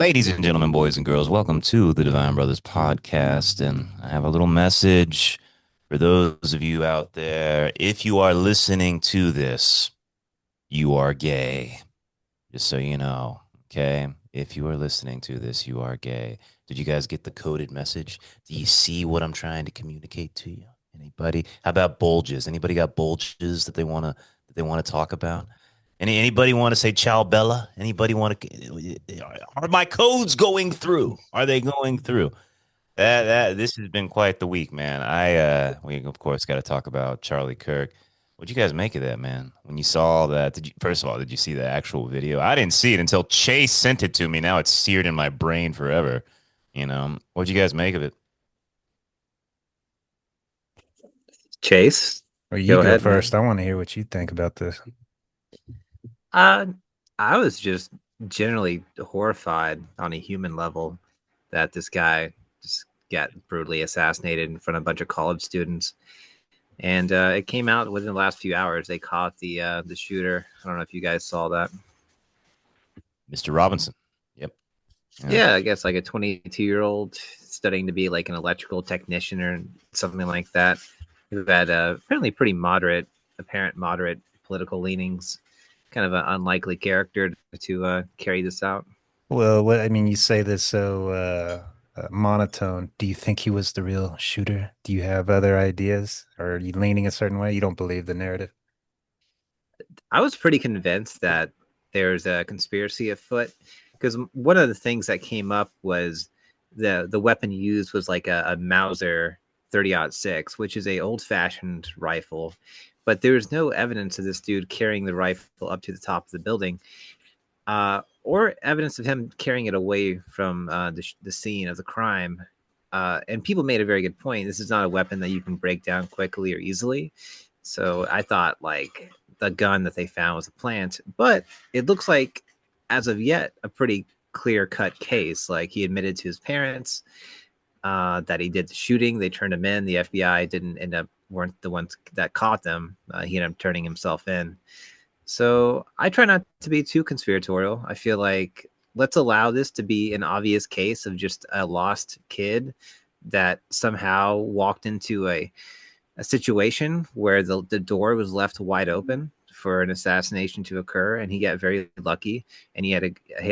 Ladies and gentlemen, boys and girls, welcome to the Divine Brothers podcast. And I have a little message for those of you out there. If you are listening to this, you are gay. Just so you know, okay? If you are listening to this, you are gay. Did you guys get the coded message? Do you see what I'm trying to communicate to you? Anybody? How about bulges? Anybody got bulges that they want to talk about? Anybody want to say ciao Bella? Anybody want to? Are my codes going through? Are they going through? That this has been quite the week, man. We of course got to talk about Charlie Kirk. What'd you guys make of that, man? When you saw that, did you first of all, did you see the actual video? I didn't see it until Chase sent it to me. Now it's seared in my brain forever. What'd you guys make of it? Chase, Well, you go go ahead, first. man. I want to hear what you think about this. Uh, I was just generally horrified on a human level that this guy just got brutally assassinated in front of a bunch of college students. And it came out within the last few hours. They caught the shooter. I don't know if you guys saw that. Mr. Robinson. Yep. Yeah. Yeah, I guess like a 22-year-old studying to be like an electrical technician or something like that, who had apparently pretty apparent moderate political leanings. Kind of an unlikely character to carry this out. Well, what I mean, you say this so monotone. Do you think he was the real shooter? Do you have other ideas? Or are you leaning a certain way? You don't believe the narrative? I was pretty convinced that there's a conspiracy afoot because one of the things that came up was the weapon used was like a Mauser 30-06, which is a old fashioned rifle, but there was no evidence of this dude carrying the rifle up to the top of the building, or evidence of him carrying it away from the scene of the crime. And people made a very good point. This is not a weapon that you can break down quickly or easily. So I thought like the gun that they found was a plant, but it looks like, as of yet, a pretty clear cut case. Like he admitted to his parents that he did the shooting. They turned him in. The FBI didn't end up weren't the ones that caught them. He ended up turning himself in. So I try not to be too conspiratorial. I feel like let's allow this to be an obvious case of just a lost kid that somehow walked into a situation where the door was left wide open for an assassination to occur, and he got very lucky, and he had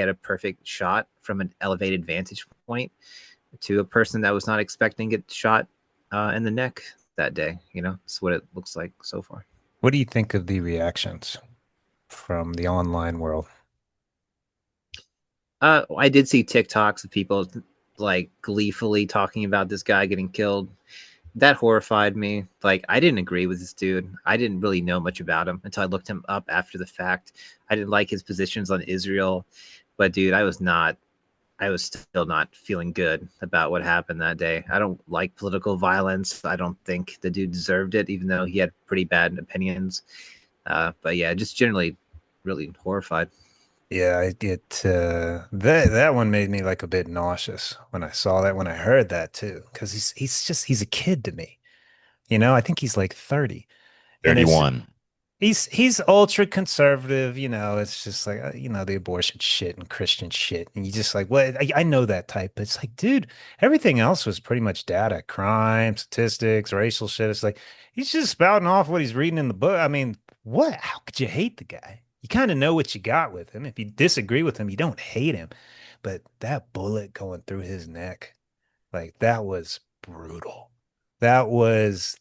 a perfect shot from an elevated vantage point to a person that was not expecting to get shot in the neck that day. That's what it looks like so far. What do you think of the reactions from the online world? I did see TikToks of people like gleefully talking about this guy getting killed. That horrified me. Like, I didn't agree with this dude. I didn't really know much about him until I looked him up after the fact. I didn't like his positions on Israel, but dude, I was still not feeling good about what happened that day. I don't like political violence. I don't think the dude deserved it, even though he had pretty bad opinions. But yeah, just generally really horrified. Yeah, that one made me like a bit nauseous when I saw that, when I heard that too, because he's a kid to me. I think he's like 30. And it's 31. he's ultra conservative, it's just like the abortion shit and Christian shit. And you just like, what I know that type, but it's like, dude, everything else was pretty much data, crime, statistics, racial shit. It's like he's just spouting off what he's reading in the book. I mean, what? How could you hate the guy? You kind of know what you got with him. If you disagree with him, you don't hate him. But that bullet going through his neck, like that was brutal. That was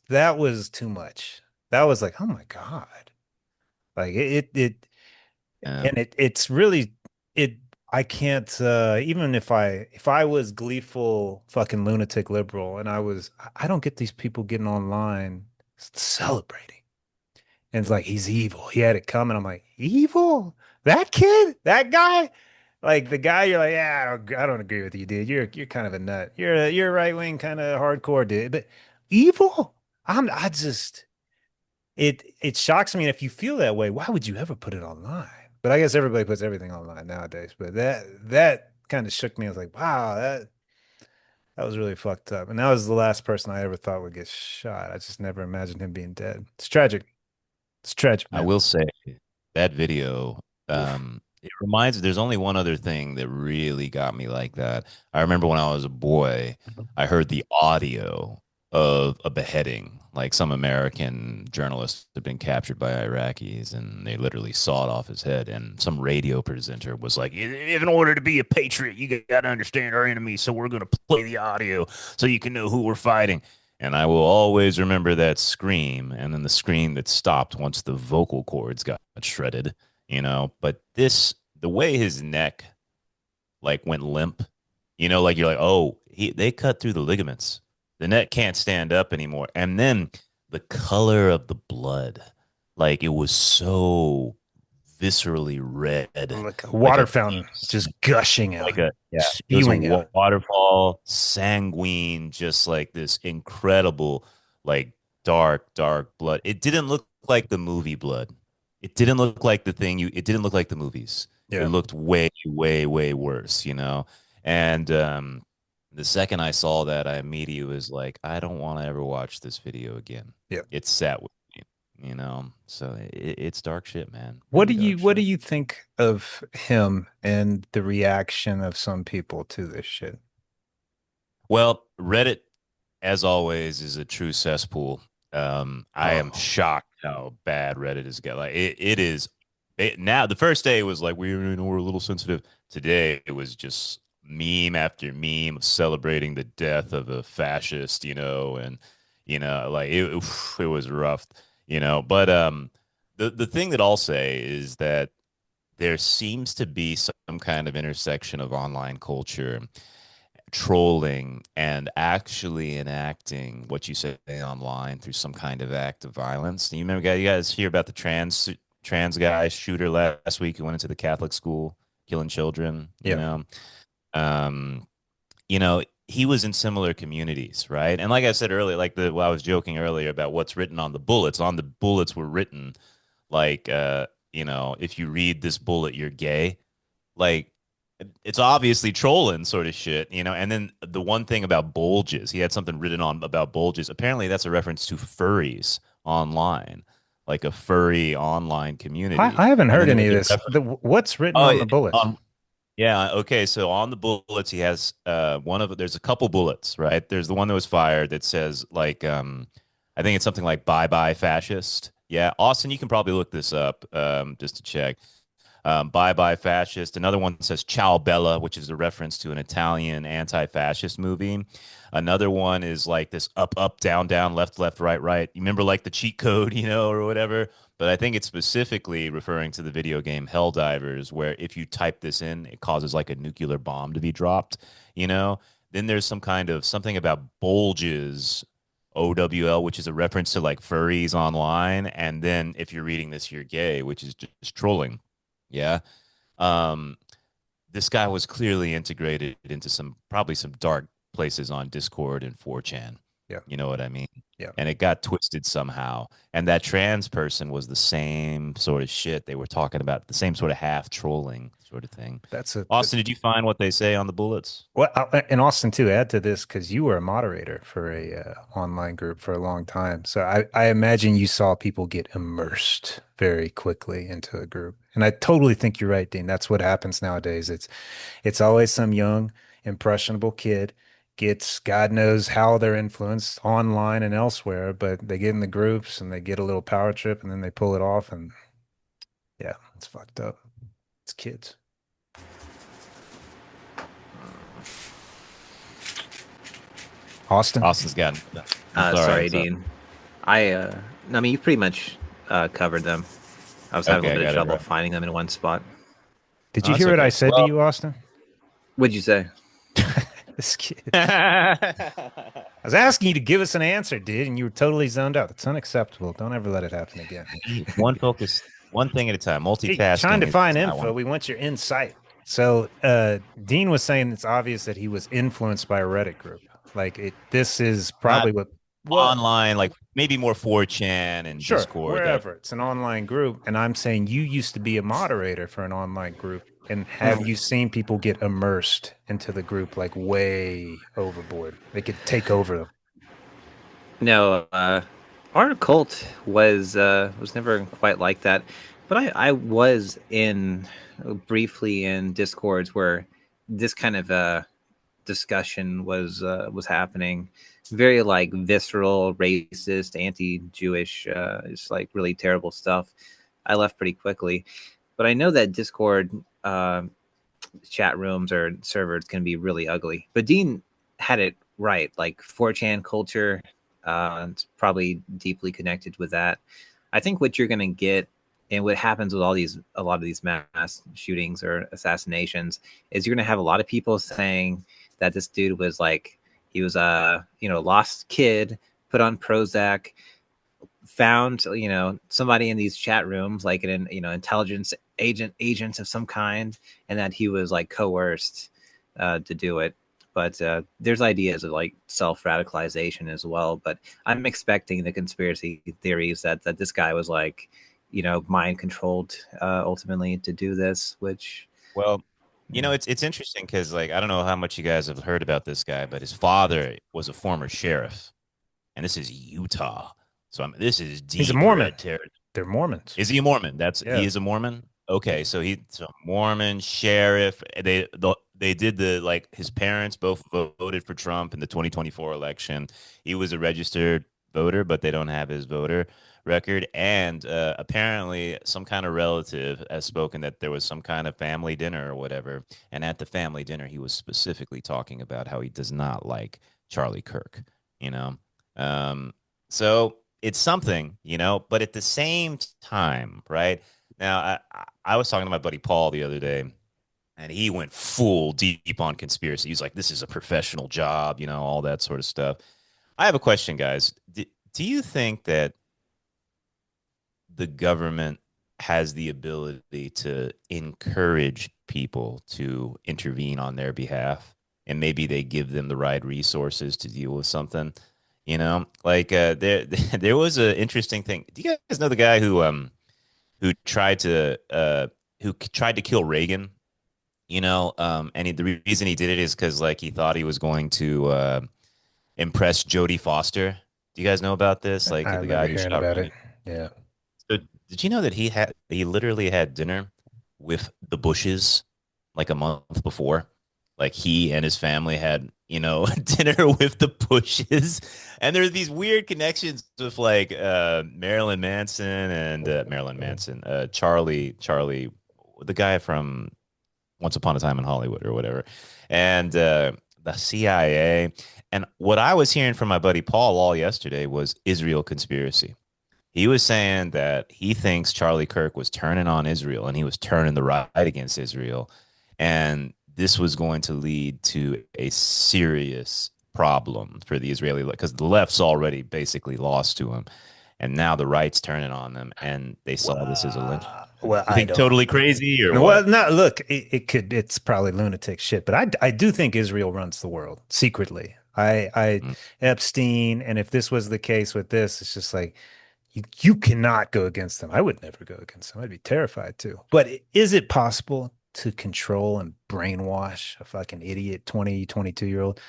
too much. That was like, oh my God. Like Yeah. it's really it I can't even if I was gleeful fucking lunatic liberal and I don't get these people getting online celebrating. And it's like he's evil. He had it coming. I'm like, evil? That kid? That guy? Like the guy you're like, yeah, I don't agree with you, dude. You're kind of a nut. You're a right-wing kind of hardcore dude. But evil? I just it shocks me. And if you feel that way, why would you ever put it online? But I guess everybody puts everything online nowadays. But that kind of shook me. I was like, wow, that was really fucked up. And that was the last person I ever thought would get shot. I just never imagined him being dead. It's tragic. It's tragic, I man. will say that video, Oof. It reminds there's only one other thing that really got me like that. I remember when I was a boy, I heard the audio of a beheading. Like some American journalist had been captured by Iraqis and they literally sawed off his head. And some radio presenter was like, in order to be a patriot, you got to understand our enemy. So we're going to play the audio so you can know who we're fighting. And I will always remember that scream and then the scream that stopped once the vocal cords got shredded, but the way his neck like went limp, like you're like, oh, they cut through the ligaments. The neck can't stand up anymore. And then the color of the blood, like it was so viscerally red, Like a like water a fountain just gushing like out, a yeah, it was a spewing out. waterfall, sanguine, just like this incredible, like dark blood. It didn't look like the movie blood. It didn't look like the thing you. It didn't look like the movies. It Yeah. looked way worse. And the second I saw that, I immediately was like, I don't want to ever watch this video again. Yeah. It sat with me. So it's dark shit, man. What Really do you dark what do shit. you think of him and the reaction of some people to this shit? Well, Reddit, as always, is a true cesspool. I am Oh, shocked how bad Reddit is getting. Like it is now. The first day was like we're a little sensitive. Today it was just meme after meme celebrating the death of a fascist, and like it was rough, But the thing that I'll say is that there seems to be some kind of intersection of online culture trolling and actually enacting what you say online through some kind of act of violence. Do you guys hear about the trans guy shooter last week who went into the Catholic school killing children? yeah. Um, he was in similar communities, right? And like I said earlier, I was joking earlier about what's written on the bullets. On the bullets were written like, if you read this bullet, you're gay. Like it's obviously trolling sort of shit, And then the one thing about bulges, he had something written on about bulges. Apparently, that's a reference to furries online, like a furry online community. I haven't And heard then there any was of a this. reference. What's written Oh, on the bullets? on yeah, okay. So on the bullets, he has there's a couple bullets, right? There's the one that was fired that says like I think it's something like "Bye bye fascist." Yeah, Austin, you can probably look this up just to check. Bye Bye Fascist. Another one says Ciao Bella, which is a reference to an Italian anti fascist movie. Another one is like this up, down, down, left, left, right, right. You remember like the cheat code, or whatever? But I think it's specifically referring to the video game Helldivers, where if you type this in, it causes like a nuclear bomb to be dropped, you know? Then there's some kind of something about bulges, OWL, which is a reference to like furries online. And then if you're reading this, you're gay, which is just trolling. Yeah. Um, this guy was clearly integrated into probably some dark places on Discord and 4chan. Yeah. You know what I mean? Yeah. And it got twisted somehow. And that trans person was the same sort of shit. They were talking about the same sort of half trolling sort of thing. That's a Austin, did you find what they say on the bullets? well, and Austin too. Add to this because you were a moderator for a online group for a long time, so I imagine you saw people get immersed very quickly into a group, and I totally think you're right, Dean. That's what happens nowadays. It's always some young impressionable kid gets God knows how they're influenced online and elsewhere, but they get in the groups and they get a little power trip and then they pull it off, and yeah, it's fucked up. It's kids. Austin. Austin's got. It's all right. Sorry, It's all Dean. I mean, you pretty much covered them. I was right. having a Okay, I little bit of got it trouble right. finding them in one spot. Did Oh, you that's hear what I okay. said to Well, you, Austin? What'd you say? This kid. I I was asking you to give us an answer, dude, and you were totally zoned out. It's unacceptable. Don't ever let it happen again. one focus, one thing at a time. Hey, trying to Multitasking is find not info, one. we want your insight. So, Dean was saying it's obvious that he was influenced by a Reddit group. Like this is Not probably what online, like maybe more 4chan and sure, Discord. That wherever. It's an online group, and I'm saying you used to be a moderator for an online group. And have Hmm. you seen people get immersed into the group like way overboard? They could take over them. No, our cult was never quite like that. But I was in briefly in discords where this kind of discussion was happening. Very like visceral, racist, anti-Jewish, it's like really terrible stuff. I left pretty quickly, but I know that Discord chat rooms or servers can be really ugly. But Dean had it right. Like 4chan culture, it's probably deeply connected with that. I think what you're going to get and what happens with a lot of these mass shootings or assassinations is you're going to have a lot of people saying that this dude was like, he was a, lost kid, put on Prozac, found, somebody in these chat rooms, like an, intelligence agents of some kind, and that he was like coerced to do it. But there's ideas of like self-radicalization as well. But I'm expecting the conspiracy theories that this guy was like, mind controlled ultimately to do this, which Well, yeah. it's interesting because like I don't know how much you guys have heard about this guy, but his father was a former sheriff, and this is Utah. So this is He's a deep Mormon. red territory. They're Mormons. Is he a Mormon? He Yeah. is a Mormon. Yeah. Okay, so he's a Mormon sheriff. They did the like his parents both voted for Trump in the 2024 election. He was a registered voter, but they don't have his voter record. And apparently, some kind of relative has spoken that there was some kind of family dinner or whatever. And at the family dinner, he was specifically talking about how he does not like Charlie Kirk. You know, um, so it's something, but at the same time, right? Now, I was talking to my buddy Paul the other day, and he went full deep on conspiracy. He's like, this is a professional job, all that sort of stuff. I have a question, guys. Do you think that the government has the ability to encourage people to intervene on their behalf, and maybe they give them the right resources to deal with something? Like there was an interesting thing. Do you guys know the guy who tried to kill Reagan? And the reason he did it is because like he thought he was going to impress Jodie Foster. Do you guys know about this? I Like the remember guy who hearing shot about it. Reagan. Yeah. So did you know that he literally had dinner with the Bushes like a month before? Like he and his family had, dinner with the Bushes. And there's these weird connections with like Marilyn Manson and Charlie, the guy from Once Upon a Time in Hollywood or whatever. And the CIA. And what I was hearing from my buddy Paul all yesterday was Israel conspiracy. He was saying that he thinks Charlie Kirk was turning on Israel and he was turning the right against Israel. And this was going to lead to a serious problem for the Israeli, because the left's already basically lost to him. And now the right's turning on them. And they saw this as a lynch. Well, You I think don't. totally crazy or Well, what? no, look, it's probably lunatic shit, but I do think Israel runs the world secretly. Mm. Epstein, and if this was the case with this, it's just like you cannot go against them. I would never go against them. I'd be terrified too. But is it possible to control and brainwash a fucking idiot 22-year-old?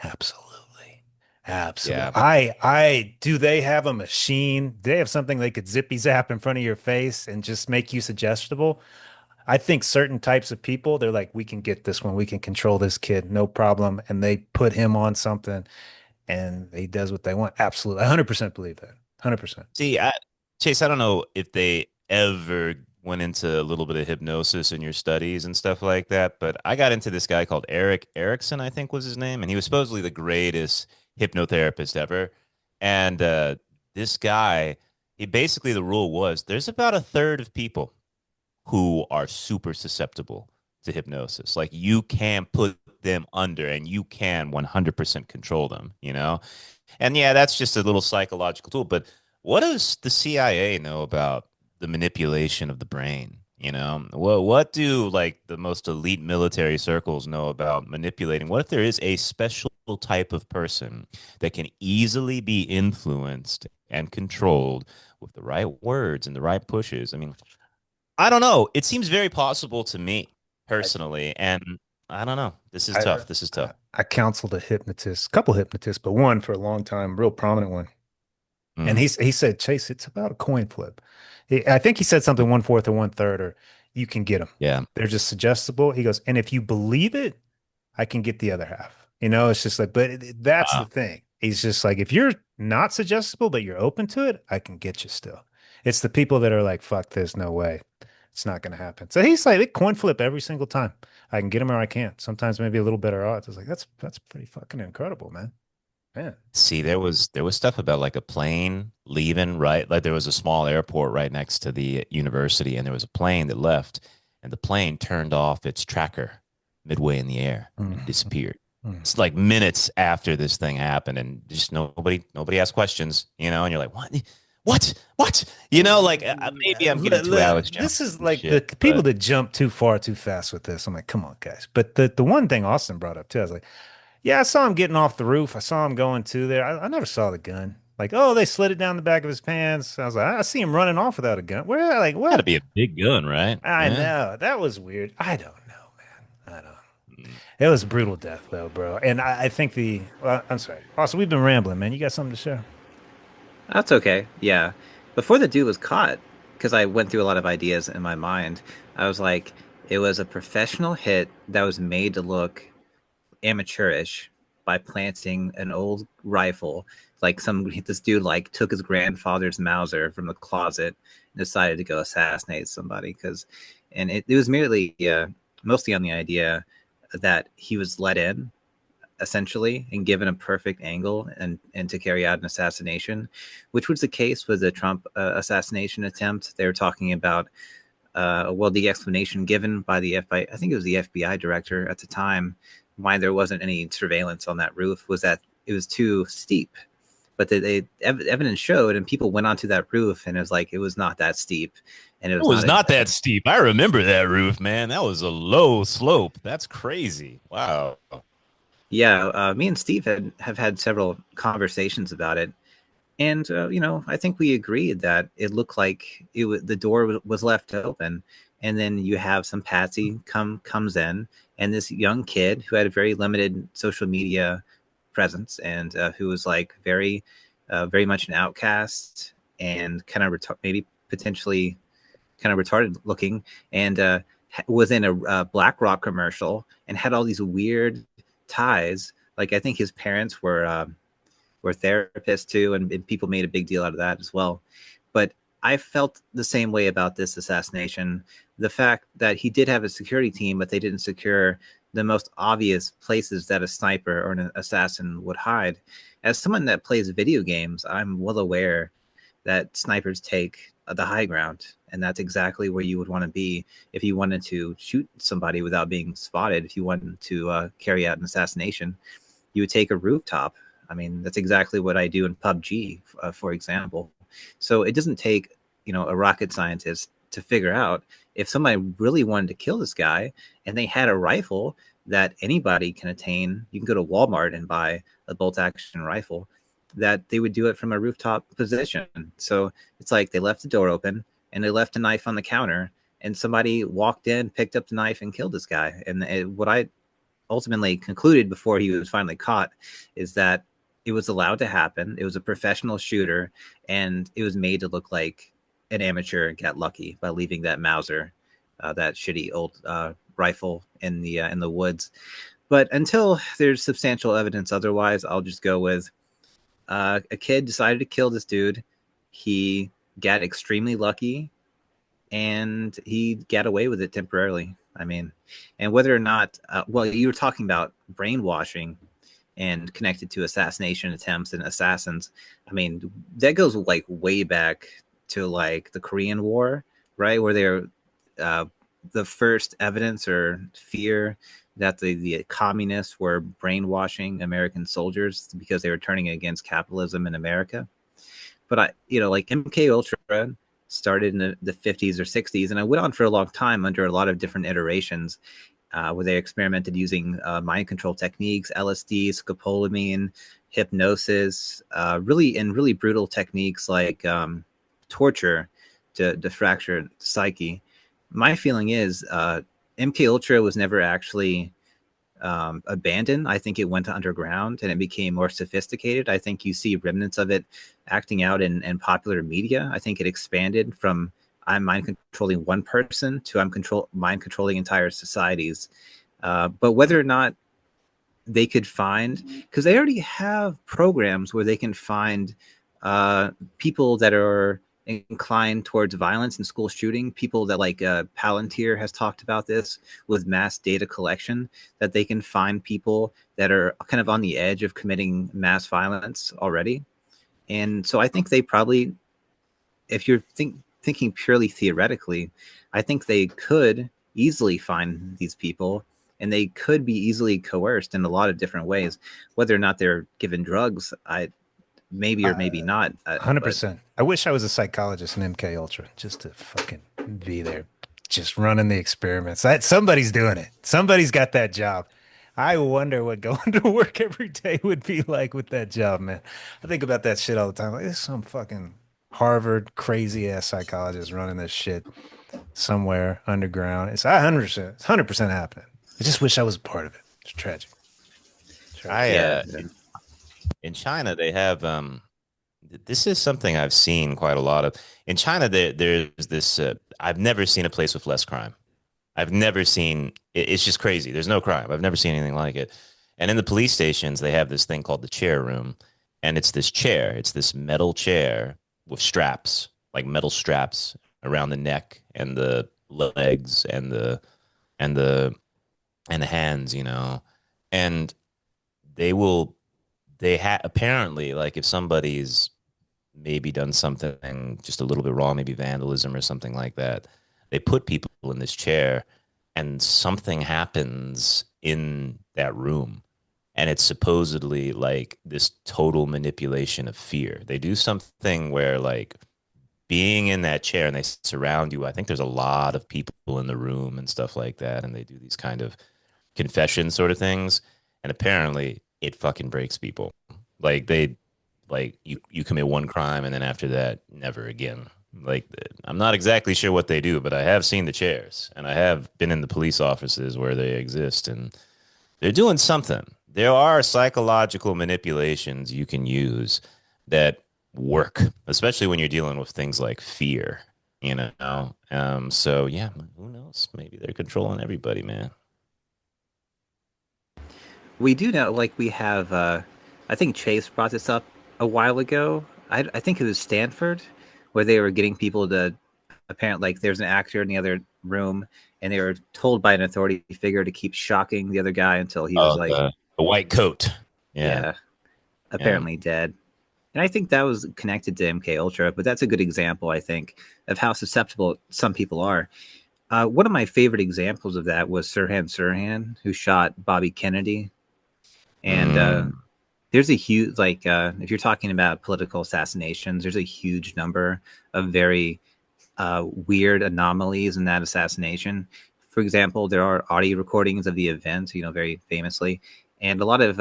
Absolutely. Absolutely. Yeah. I do they have a machine? Do they have something they could zippy zap in front of your face and just make you suggestible? I think certain types of people, they're like, we can get this one, we can control this kid, no problem. And they put him on something and he does what they want. Absolutely. I 100% believe that. 100%. See, Chase, I don't know if they ever went into a little bit of hypnosis in your studies and stuff like that, but I got into this guy called Eric Erickson, I think was his name, and he was supposedly the greatest hypnotherapist ever. And this guy, he basically the rule was there's about a third of people who are super susceptible to hypnosis. Like you can put them under and you can 100% control them. And yeah, that's just a little psychological tool. But what does the CIA know about the manipulation of the brain? What do like the most elite military circles know about manipulating? What if there is a special type of person that can easily be influenced and controlled with the right words and the right pushes? I mean, I don't know. It seems very possible to me I, personally, and I don't know. This is I, tough. This is tough. I counseled a hypnotist, a couple hypnotists, but one for a long time, real prominent one. And Mm, he said, Chase, it's about a coin flip. I think he said something one fourth or one third, or you can get them. yeah. They're just suggestible. He goes, and if you believe it, I can get the other half. It's just like, but that's the Wow. thing. He's just like, if you're not suggestible, but you're open to it, I can get you still. It's the people that are like, fuck this, no way. It's not going to happen. So he's like, they coin flip every single time. I can get him or I can't. Sometimes maybe a little better odds. I was like, that's pretty fucking incredible, man. Man. See, there was stuff about like a plane leaving, right? Like there was a small airport right next to the university, and there was a plane that left, and the plane turned off its tracker midway in the air Mm, and disappeared. mm, It's like minutes after this thing happened, and just nobody asked questions, and you're like, what? Like maybe I'm getting two hours jumping This is and like the shit, people but that jump too far too fast with this. I'm like, come on, guys. But the one thing Austin brought up too, I was like, yeah, I saw him getting off the roof. I saw him going to there. I never saw the gun. Like, oh, they slid it down the back of his pants. I was like, I see him running off without a gun. Where, like, got to what? be a big gun, right? I Yeah. know. That was weird. I don't know, man. I don't. Mm. It was a brutal death, though, bro. And I think I'm sorry. Also, we've been rambling, man. You got something to share? That's okay. Yeah. Before the dude was caught, because I went through a lot of ideas in my mind, I was like, it was a professional hit that was made to look amateurish by planting an old rifle. Like this dude like took his grandfather's Mauser from the closet and decided to go assassinate somebody and it was merely mostly on the idea that he was let in essentially and given a perfect angle and to carry out an assassination, which was the case with the Trump assassination attempt. They were talking about the explanation given by the FBI, I think it was the FBI director at the time, why there wasn't any surveillance on that roof was that it was too steep. But evidence showed, and people went onto that roof, and it was not that steep, and it It was was not not that steep. I remember that roof, man. That was a low slope. That's crazy. Wow. yeah. Me and Steve have had several conversations about it, and I think we agreed that it looked like the door was left open, and then you have some patsy comes in, and this young kid who had a very limited social media presence and who was like very much an outcast and kind of maybe potentially kind of retarded looking, and was in a BlackRock commercial and had all these weird ties. Like I think his parents were therapists too, and people made a big deal out of that as well. But I felt the same way about this assassination. The fact that he did have a security team, but they didn't secure the most obvious places that a sniper or an assassin would hide. As someone that plays video games, I'm well aware that snipers take the high ground, and that's exactly where you would want to be if you wanted to shoot somebody without being spotted. If you wanted to carry out an assassination, you would take a rooftop. I mean, that's exactly what I do in PUBG, for example. So it doesn't take, a rocket scientist to figure out if somebody really wanted to kill this guy and they had a rifle that anybody can attain. You can go to Walmart and buy a bolt action rifle that they would do it from a rooftop position. So it's like they left the door open and they left a knife on the counter and somebody walked in, picked up the knife and killed this guy. And what I ultimately concluded before he was finally caught is that it was allowed to happen. It was a professional shooter, and it was made to look like an amateur got lucky by leaving that Mauser, that shitty old rifle in the woods. But until there's substantial evidence otherwise, I'll just go with a kid decided to kill this dude. He got extremely lucky, and he got away with it temporarily. I mean, and whether or not, you were talking about brainwashing and connected to assassination attempts and assassins. I mean, that goes like way back to like the Korean War, right? Where they're the first evidence or fear that the communists were brainwashing American soldiers because they were turning against capitalism in America. But like MK Ultra started in the 50s or 60s, and I went on for a long time under a lot of different iterations where they experimented using mind control techniques, LSD, scopolamine, hypnosis, really brutal techniques like torture to fracture the psyche. My feeling is MK Ultra was never actually abandoned. I think it went underground and it became more sophisticated. I think you see remnants of it acting out in popular media. I think it expanded from I'm mind controlling one person to mind controlling entire societies. But whether or not they could find, because they already have programs where they can find people that are inclined towards violence and school shooting, people that like Palantir has talked about this with mass data collection, that they can find people that are kind of on the edge of committing mass violence already. And so I think they probably, if you're thinking purely theoretically, I think they could easily find these people and they could be easily coerced in a lot of different ways. Whether or not they're given drugs, I maybe or maybe not. But 100%. I wish I was a psychologist in MK Ultra just to fucking be there, just running the experiments. Somebody's doing it. Somebody's got that job. I wonder what going to work every day would be like with that job, man. I think about that shit all the time. Like, there's some fucking Harvard crazy ass psychologist running this shit somewhere underground. It's 100%. It's 100% happening. I just wish I was a part of it. It's tragic. Tragic. I yeah, in China they have this is something I've seen quite a lot of. In China there's this I've never seen a place with less crime. I've never seen it's just crazy. There's no crime. I've never seen anything like it. And in the police stations they have this thing called the chair room, and it's this chair. It's this metal chair with straps, like metal straps around the neck and the legs and the and the hands, you know. And they will apparently, like, if somebody's maybe done something just a little bit wrong, maybe vandalism or something like that, they put people in this chair and something happens in that room, and it's supposedly like this total manipulation of fear. They do something where, like, being in that chair and they surround you, I think there's a lot of people in the room and stuff like that, and they do these kind of confession sort of things, and apparently it fucking breaks people. Like, you commit one crime and then after that never again. Like, I'm not exactly sure what they do, but I have seen the chairs and I have been in the police offices where they exist, and they're doing something. There are psychological manipulations you can use that work, especially when you're dealing with things like fear, you know. So yeah, who knows? Maybe they're controlling everybody, man. we do know, like we have. I think Chase brought this up a while ago. I think it was Stanford, where they were getting people to apparently, like, there's an actor in the other room, and they were told by an authority figure to keep shocking the other guy until he was Oh, like, the white coat. Yeah, yeah, yeah. apparently dead. And I think that was connected to MK Ultra, but that's a good example, I think, of how susceptible some people are. One of my favorite examples of that was Sirhan, who shot Bobby Kennedy. And Mm. there's a huge, like, if you're talking about political assassinations, there's a huge number of very weird anomalies in that assassination. For example, there are audio recordings of the event, very famously, and a lot of,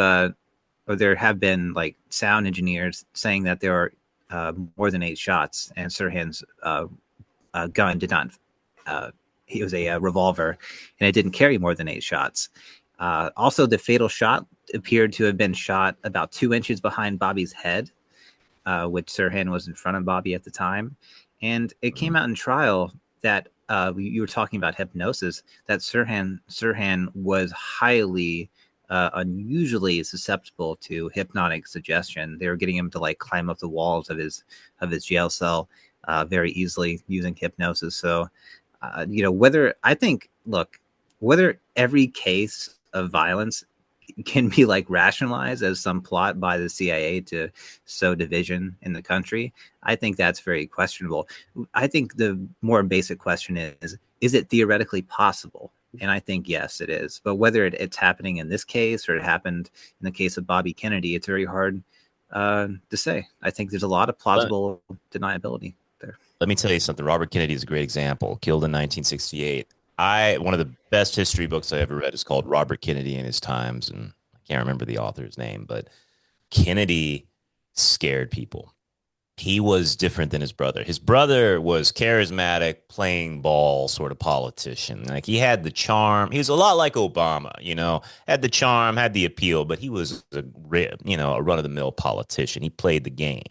or there have been, like, sound engineers saying that there are more than 8 shots, and Sirhan's gun did not. He was a revolver, and it didn't carry more than 8 shots. Also, the fatal shot appeared to have been shot about 2 inches behind Bobby's head, which Sirhan was in front of Bobby at the time. And it came out in trial that you were talking about hypnosis, that Sirhan was highly unusually susceptible to hypnotic suggestion. They were getting him to, like, climb up the walls of his jail cell very easily using hypnosis. So, whether I think, look, whether every case of violence can be, like, rationalized as some plot by the CIA to sow division in the country, I think that's very questionable. I think the more basic question is it theoretically possible? And I think yes, it is. But whether it's happening in this case or it happened in the case of Bobby Kennedy, it's very hard to say. I think there's a lot of Let, plausible deniability there. let me tell you something. Robert Kennedy is a great example. Killed in 1968. One of the best history books I ever read is called Robert Kennedy and His Times, and I can't remember the author's name, but Kennedy scared people. he was different than his brother. His brother was charismatic, playing ball sort of politician. Like he had the charm. He was a lot like Obama, had the charm, had the appeal, but he was a run of the mill politician. He played the game.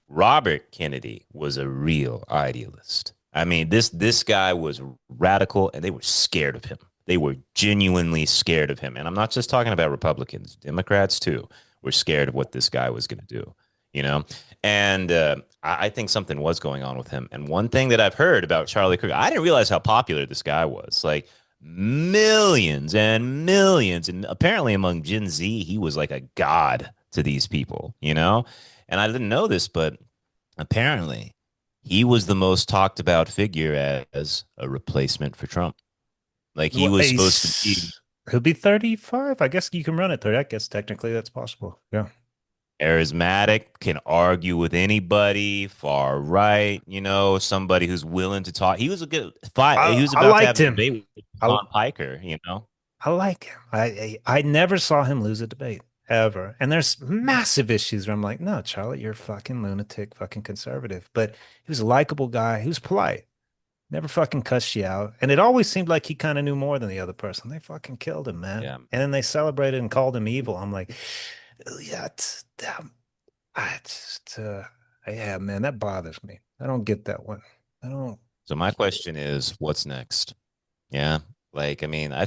Robert Kennedy was a real idealist. I mean, this guy was radical, and they were scared of him. They were genuinely scared of him. And I'm not just talking about Republicans, Democrats too were scared of what this guy was going to do, you know? And I think something was going on with him. And one thing that I've heard about Charlie Kirk, I didn't realize how popular this guy was. Like millions and millions. And apparently among Gen Z, he was like a god to these people. And I didn't know this, but apparently he was the most talked about figure as a replacement for Trump. Like he Well, was supposed to be he'll be 35. I guess you can run it 30. I guess technically that's possible. Yeah. charismatic, can argue with anybody, far right, somebody who's willing to talk. He was a good fight. He was I about to have liked a him. debate with I Sean Piker. I like him. I never saw him lose a debate ever. And there's massive issues where I'm like, no, Charlie, you're a fucking lunatic, fucking conservative. But he was a likable guy. He was polite. Never fucking cussed you out. And it always seemed like he kind of knew more than the other person. They fucking killed him, man. Yeah. And then they celebrated and called him evil. I'm like, yeah, I just, yeah, man, that bothers me. I don't get that one. I don't. So my question is, what's next? Yeah. Like, I mean, I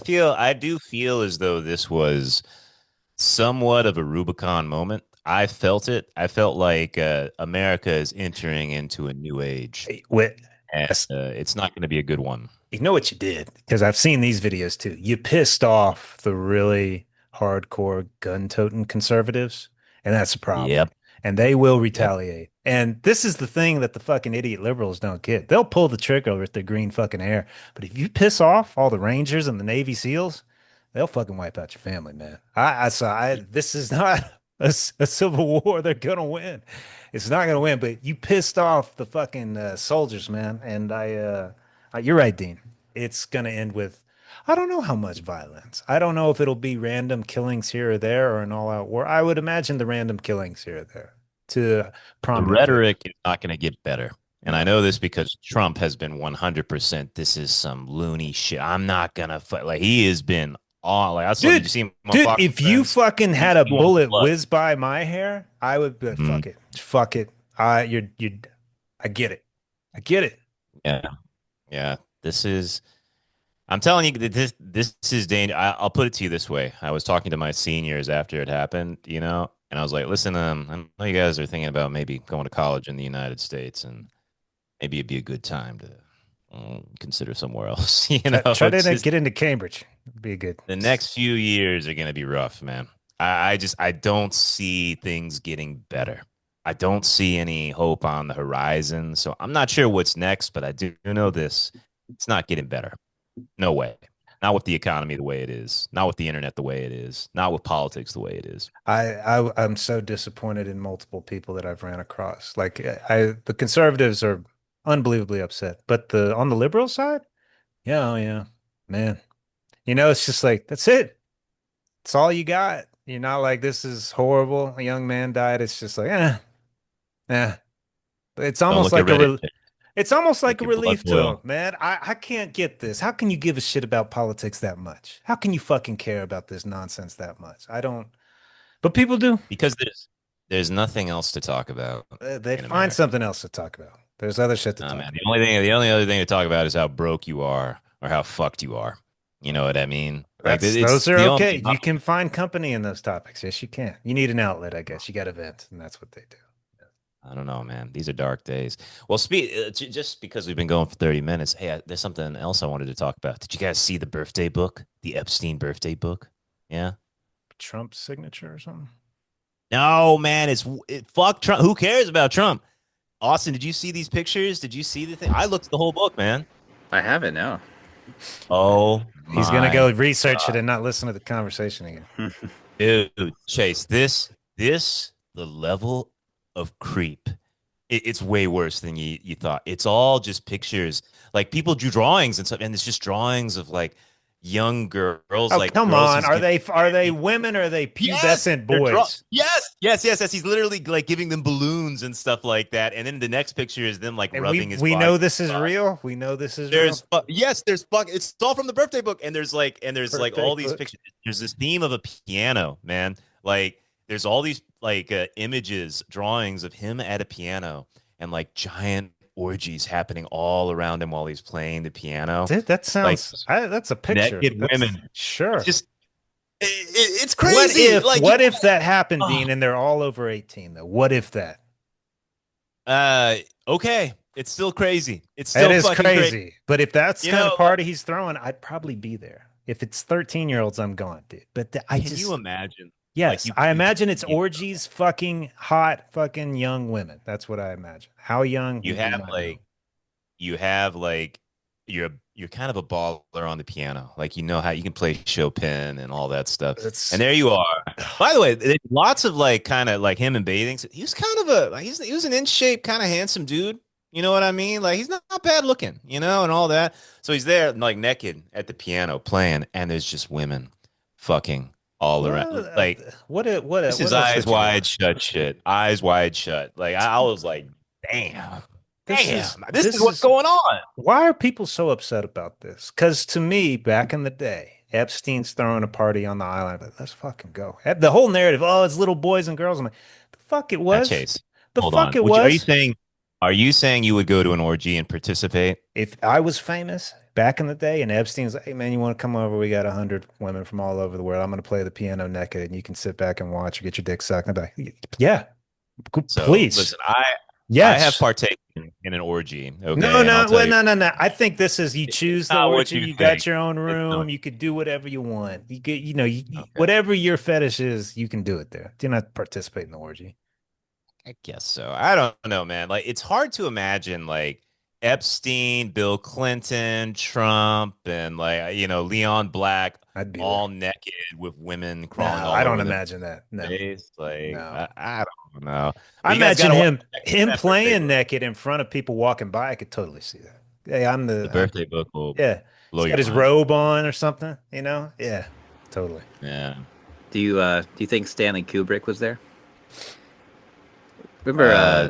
do feel as though this was somewhat of a Rubicon moment. I felt it. I felt like America is entering into a new age, Wait, and it's not going to be a good one. you know what you did? Because I've seen these videos too. You pissed off the really hardcore gun-toting conservatives, and that's a problem. Yep. And they will Yep. retaliate. And this is the thing that the fucking idiot liberals don't get. They'll pull the trigger with their green fucking hair. But if you piss off all the Rangers and the Navy SEALs, they'll fucking wipe out your family, man. This is not a civil war they're gonna win. It's not gonna win, but you pissed off the fucking soldiers, man. And you're right, Dean. It's gonna end with I don't know how much violence. I don't know if it'll be random killings here or there or an all-out war. I would imagine the random killings here or there to The prominent figures. rhetoric is not going to get better. And I No. know this because Trump has been 100%. This is some loony shit. I'm not going to fight. Like, he has been on. Like, I saw, did you Dude, see him on dude, Fox if you Friends? fucking had a He wants bullet blood. whiz by my hair, I would be like, Mhm. fuck it. Fuck it. I get it. I get it. Yeah. Yeah. I'm telling you, this is danger. I'll put it to you this way. I was talking to my seniors after it happened, and I was like, listen, I know you guys are thinking about maybe going to college in the United States, and maybe it'd be a good time to consider somewhere else. Try It's to just get into Cambridge. It'd be good. the next few years are going to be rough, man. I don't see things getting better. I don't see any hope on the horizon. So I'm not sure what's next, but I do know this. It's not getting better. No way. Not with the economy the way it is. Not with the internet the way it is. Not with politics the way it is. I'm so disappointed in multiple people that I've ran across. Like the conservatives are unbelievably upset, but the on the liberal side, yeah, oh yeah, man. It's just like that's it. It's all you got. You're not like this is horrible. A young man died. It's just like eh. It's Don't almost look at like a Reddit. it's almost like Make a your blood relief to boil. him, man. I can't get this. How can you give a shit about politics that much? How can you fucking care about this nonsense that much? I don't. But people do. Because there's nothing else to talk about They in find America. something else to talk about. There's other shit to No, talk man. about. The only other thing to talk about is how broke you are or how fucked you are. You know what I mean? Like Those it's are the okay. only. You can find company in those topics. Yes, you can. You need an outlet, I guess. You got to vent, and that's what they do. I don't know, man. These are dark days. Well, just because we've been going for 30 minutes, hey, there's something else I wanted to talk about. Did you guys see the birthday book, the Epstein birthday book? Yeah. Trump's signature or something. No, man. Fuck Trump. Who cares about Trump? Austin, did you see these pictures? Did you see the thing? I looked at the whole book, man. I haven't now. Oh He's gonna go my research it God. and not listen to the conversation again. Dude, Chase, the level of creep, it's way worse than you thought. It's all just pictures. Like people drew drawings and stuff, and it's just drawings of like, young girls Oh, like come girls on. he's giving Are they candy. women or are they Yes, pubescent they're drunk. boys? Yes. He's literally like giving them balloons and stuff like that. And then the next picture is them like And we rubbing his we body. know this is real. We know this is real. There's fuck. It's all from the birthday book, and there's like Birthday all these book. pictures. There's this theme of a piano, man. Like there's all these like images, drawings of him at a piano, and like giant orgies happening all around him while he's playing the piano. Dude, that Like sounds that's a picture. naked That's women. It's sure. just it's crazy. Like What if that happened, oh, Dean, and they're all over 18 though? What if that? uh, okay, it's still crazy. It's That still is fucking crazy. crazy. But if that's the You kind of know, party he's throwing, I'd probably be there. If it's 13-year-olds, I'm gone, dude. But I can you just imagine? Like yes, I you imagine it's you orgies, fucking hot, fucking young women. That's what I imagine. How young you we do have not know. like you have like you're kind of a baller on the piano. Like you know how you can play Chopin and all that stuff. And It's there you are. By the way, there's lots of like kind of like him in bathing. He was kind of a like he was an in shape kind of handsome dude. You know what I mean? Like he's not bad looking, you know, and all that. So he's there like naked at the piano playing, and there's just women fucking all around. well, Like this is what else eyes would you wide want? shut shit. Eyes wide shut. Like I was like, damn, this is This what's is going on. why are people so upset about this? Because to me, back in the day, Epstein's throwing a party on the island. But let's fucking go. The whole narrative, oh, it's little boys and girls. I'm like, the fuck it Now, was. Chase, The hold fuck on. it Would you, was. are you saying you would go to an orgy and participate? If I was famous back in the day and Epstein's like, hey man, you want to come over? We got 100 women from all over the world. I'm going to play the piano naked and you can sit back and watch or get your dick sucked. And I'd be like, yeah, So please. listen, I have Yes. partaken in an orgy, No, okay, and I'll no, tell well, you, no. I think this is you it's choose the not what orgy, you you got think. your own It's room, not. you could do whatever you want. You get, Okay. whatever your fetish is, you can do it there. Do not participate in the orgy. I guess so. I don't know, man. Like it's hard to imagine like Epstein, Bill Clinton, Trump, and like Leon Black I'd be there. all naked with women No, crawling I all don't over their imagine that. No, face. Like no. I don't know. I But you guys got imagine to watch him that birthday playing book. naked in front of people walking by. I could totally see that. Hey, The birthday book will yeah. blow He's got your his mind. robe on or something, you know? Yeah, totally. Yeah. Do you think Stanley Kubrick was there? Remember Uh,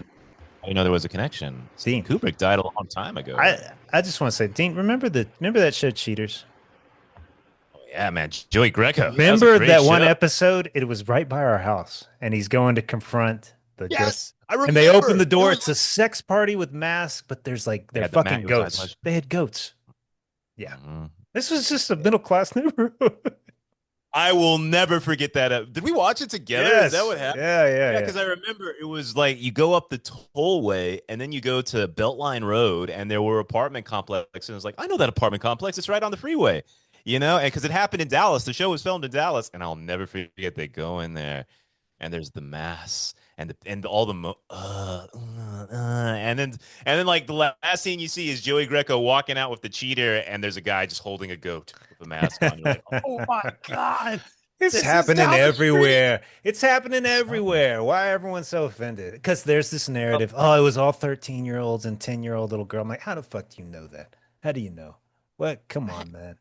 I didn't know there was a connection. Dean, Kubrick died a long time ago, I right? I just want to say, Dean, remember that show Cheaters? Oh, yeah, man. Joey Greco. That was a Remember great that one show. episode? It was right by our house, and he's going to confront the girl. Yes, I And they open remember. the It door. was It's a sex party with masks, but there's like they they're had the Mac. fucking It was goats. They had goats. Yeah, Mhm. this was just a middle class neighborhood. I will never forget that. Did we watch it together? Is that Yes. what happened? Yeah, Yeah. because I remember it was like you go up the tollway and then you go to Beltline Road and there were apartment complexes. And it was like, I know that apartment complex. It's right on the freeway, and because it happened in Dallas. The show was filmed in Dallas, and I'll never forget they go in there and there's the mass and all the and then like the last scene you see is Joey Greco walking out with the cheater and there's a guy just holding a goat with a mask on. You're like, oh my god, It's this is happening down the street. everywhere. It's happening everywhere. Why are everyone so offended? Because there's this narrative. Oh, it was all 13-year-olds and 10-year-old little girl. I'm like, how the fuck do you know that? How do you know? What? Come on, man.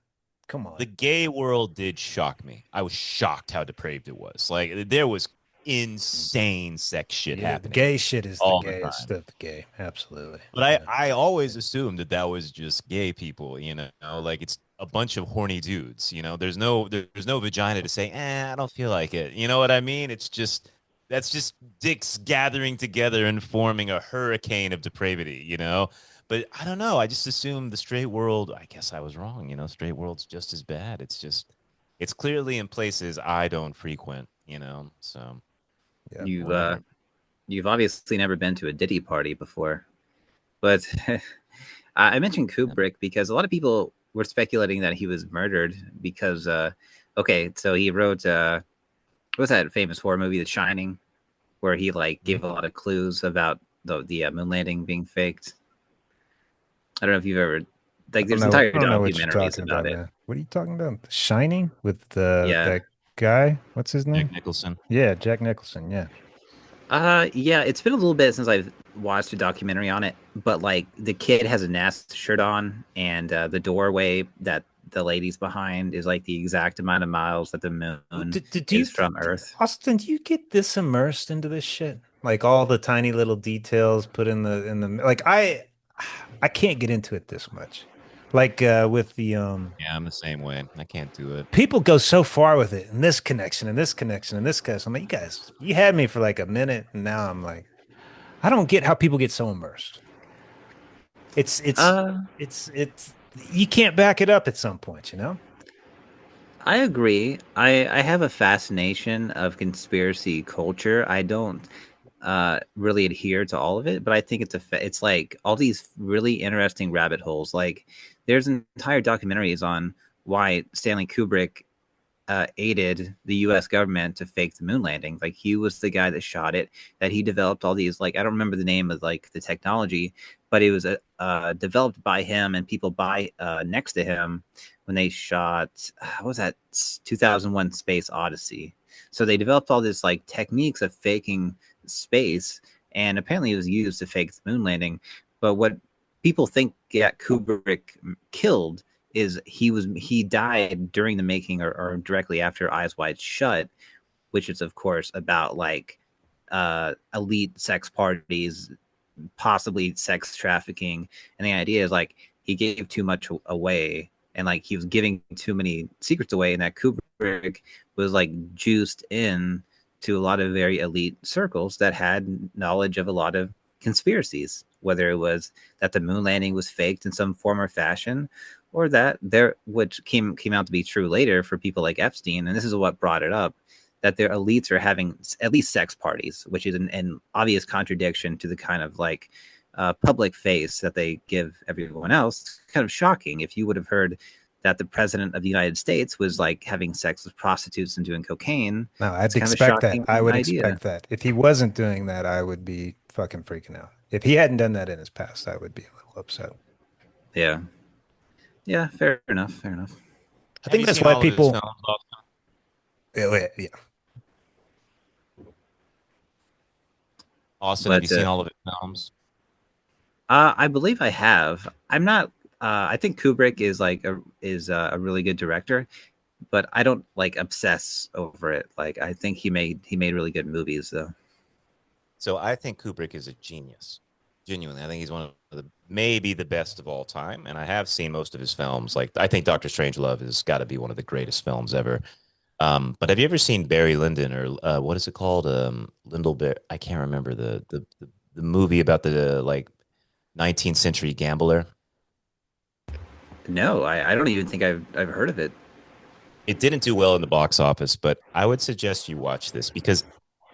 Come on. The gay world did shock me. I was shocked how depraved it was. Like there was insane sex shit Yeah, the happening gay shit is the all the gayest time. of the gay. Absolutely. But Yeah. I always assumed that was just gay people, like it's a bunch of horny dudes, there's no vagina to say, I don't feel like it. You know what I mean? That's just dicks gathering together and forming a hurricane of depravity. But I don't know. I just assumed the straight world, I guess I was wrong, straight world's just as bad. It's clearly in places I don't frequent. So Yeah. you've whatever. you've obviously never been to a Diddy party before, but I mentioned Kubrick because a lot of people were speculating that he was murdered because okay, so he wrote what's that famous horror movie, The Shining, where he like gave a lot of clues about the moon landing being faked. I don't know if you've ever I like don't there's know. I entire don't know what you're documentaries talking about about, it. man. What are you talking about? The Shining with Yeah. that guy? What's his name? Jack Nicholson. Yeah, Jack Nicholson. Yeah. Yeah, it's been a little bit since I've watched a documentary on it, but like the kid has a nest shirt on, and the doorway that the lady's behind is like the exact amount of miles that the moon Do you, is from Earth. Austin, do you get this immersed into this shit? Like all the tiny little details put in the like I can't get into it this much. Like with the Yeah, I'm the same way. I can't do it. people go so far with it and this connection and this connection and this connection. I'm like, you guys, you had me for like a minute and now I'm like, I don't get how people get so immersed. It's it's Uh, it's you can't back it up at some point, you know? I agree. I have a fascination of conspiracy culture. I don't really adhere to all of it, but I think it's like all these really interesting rabbit holes. Like there's entire documentaries on why Stanley Kubrick aided the U.S. government to fake the moon landing. Like he was the guy that shot it. That he developed all these. Like I don't remember the name of like the technology, but it was developed by him and people by next to him when they shot. What was that? 2001: Space Odyssey. So they developed all this like techniques of faking space, and apparently it was used to fake the moon landing. But what people think that Kubrick killed is he died during the making or directly after Eyes Wide Shut, which is of course about like elite sex parties, possibly sex trafficking, and the idea is like he gave too much away and like he was giving too many secrets away, and that Kubrick was like juiced in to a lot of very elite circles that had knowledge of a lot of conspiracies, whether it was that the moon landing was faked in some form or fashion, or that there, which came out to be true later for people like Epstein, and this is what brought it up, that their elites are having at least sex parties, which is an obvious contradiction to the kind of like public face that they give everyone else. It's kind of shocking if you would have heard that the president of the United States was like having sex with prostitutes and doing cocaine. No, It's I'd kind of a expect that. shocking I would idea. expect that. If he wasn't doing that, I would be fucking freaking out. If he hadn't done that in his past, I would be a little upset. Yeah. Yeah. Fair enough. Fair enough. I Have think you that's seen why all of his people, films, Austin? yeah. Austin, have you But seen all of his films? I believe I have. I'm not. I think Kubrick is like a really good director, but I don't like obsess over it. Like I think he made really good movies though. So I think Kubrick is a genius. Genuinely, I think he's one of the maybe the best of all time, and I have seen most of his films. Like I think Doctor Strangelove has got to be one of the greatest films ever. But have you ever seen Barry Lyndon or what is it called? Lindell. I can't remember the movie about the like 19th century gambler. No, I don't even think I've heard of it. It didn't do well in the box office, but I would suggest you watch this because